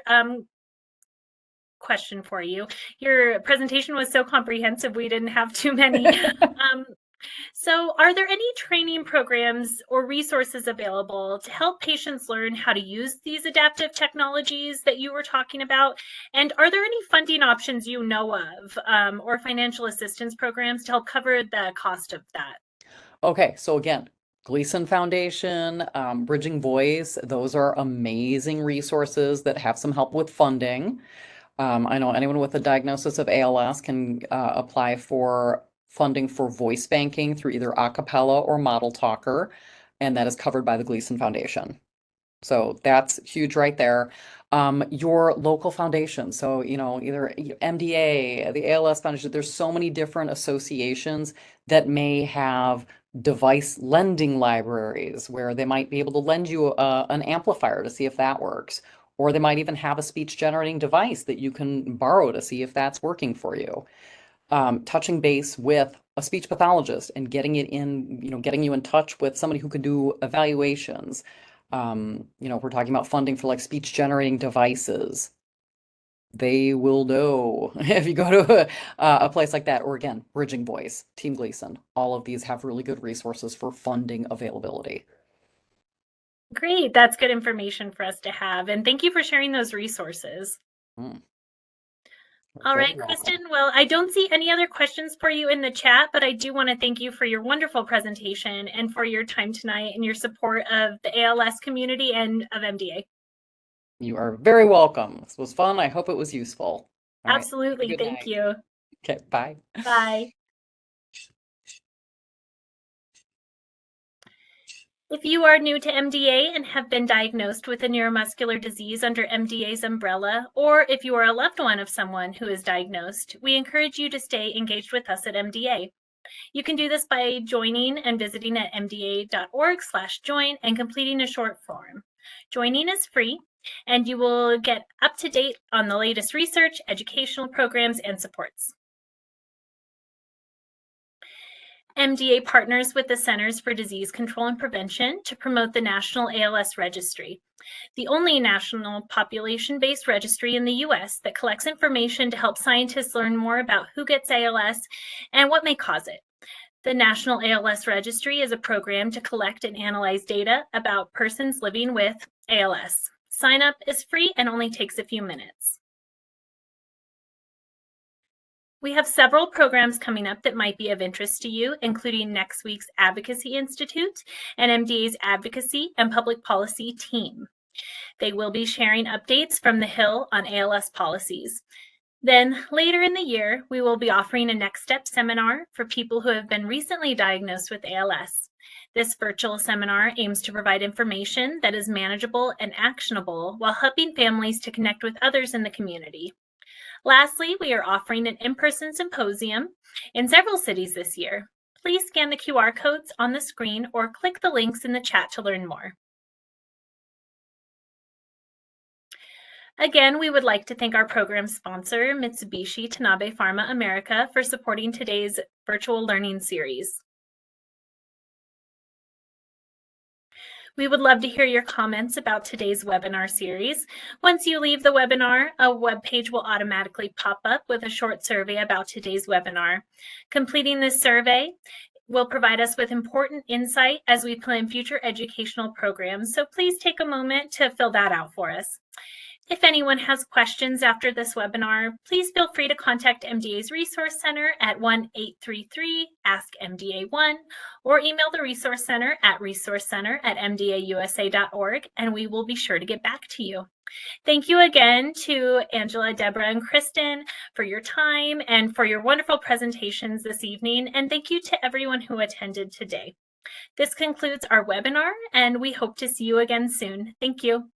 question for you. Your presentation was so comprehensive, we didn't have too many. So are there any training programs or resources available to help patients learn how to use these adaptive technologies that you were talking about? And are there any funding options you know of or financial assistance programs to help cover the cost of that? Okay, so again, Gleason Foundation, Bridging Voice, those are amazing resources that have some help with funding. I know anyone with a diagnosis of ALS can apply for funding for voice banking through either Acapella or Model Talker, and that is covered by the Gleason Foundation. So that's huge right there. Your local foundation, so either MDA, the ALS Foundation, there's so many different associations that may have device lending libraries where they might be able to lend you an amplifier to see if that works. Or they might even have a speech generating device that you can borrow to see if that's working for you. Touching base with a speech pathologist and getting you in touch with somebody who can do evaluations. We're talking about funding for like speech generating devices. They will know if you go to a place like that, or again, Bridging Voice, Team Gleason. All of these have really good resources for funding availability. Great, that's good information for us to have. And thank you for sharing those resources. Mm. All Very right, welcome. Kristen. Well, I don't see any other questions for you in the chat, but I do want to thank you for your wonderful presentation and for your time tonight and your support of the ALS community and of MDA. You are very welcome. This was fun. I hope it was useful. All right. Have a Absolutely. good Thank night. you. Okay, bye. Bye. If you are new to MDA and have been diagnosed with a neuromuscular disease under MDA's umbrella, or if you are a loved one of someone who is diagnosed, we encourage you to stay engaged with us at MDA. You can do this by joining and visiting at mda.org/join and completing a short form. Joining is free, and you will get up to date on the latest research, educational programs, and supports. MDA partners with the Centers for Disease Control and Prevention to promote the National ALS Registry, the only national population-based registry in the U.S. that collects information to help scientists learn more about who gets ALS and what may cause it. The National ALS Registry is a program to collect and analyze data about persons living with ALS. Sign up is free and only takes a few minutes. We have several programs coming up that might be of interest to you, including next week's Advocacy Institute and MDA's Advocacy and Public Policy team. They will be sharing updates from the Hill on ALS policies. Then later in the year, we will be offering a Next Step seminar for people who have been recently diagnosed with ALS. This virtual seminar aims to provide information that is manageable and actionable while helping families to connect with others in the community. Lastly, we are offering an in-person symposium in several cities this year. Please scan the QR codes on the screen or click the links in the chat to learn more. Again, we would like to thank our program sponsor, Mitsubishi Tanabe Pharma America, for supporting today's virtual learning series. We would love to hear your comments about today's webinar series. Once you leave the webinar, a web page will automatically pop up with a short survey about today's webinar. Completing this survey will provide us with important insight as we plan future educational programs, so please take a moment to fill that out for us. If anyone has questions after this webinar, please feel free to contact MDA's Resource Center at 1-833-ASK-MDA1 or email the Resource Center at resourcecenter@mdausa.org, and we will be sure to get back to you. Thank you again to Angela, Deborah, and Kristen for your time and for your wonderful presentations this evening, and thank you to everyone who attended today. This concludes our webinar, and we hope to see you again soon. Thank you.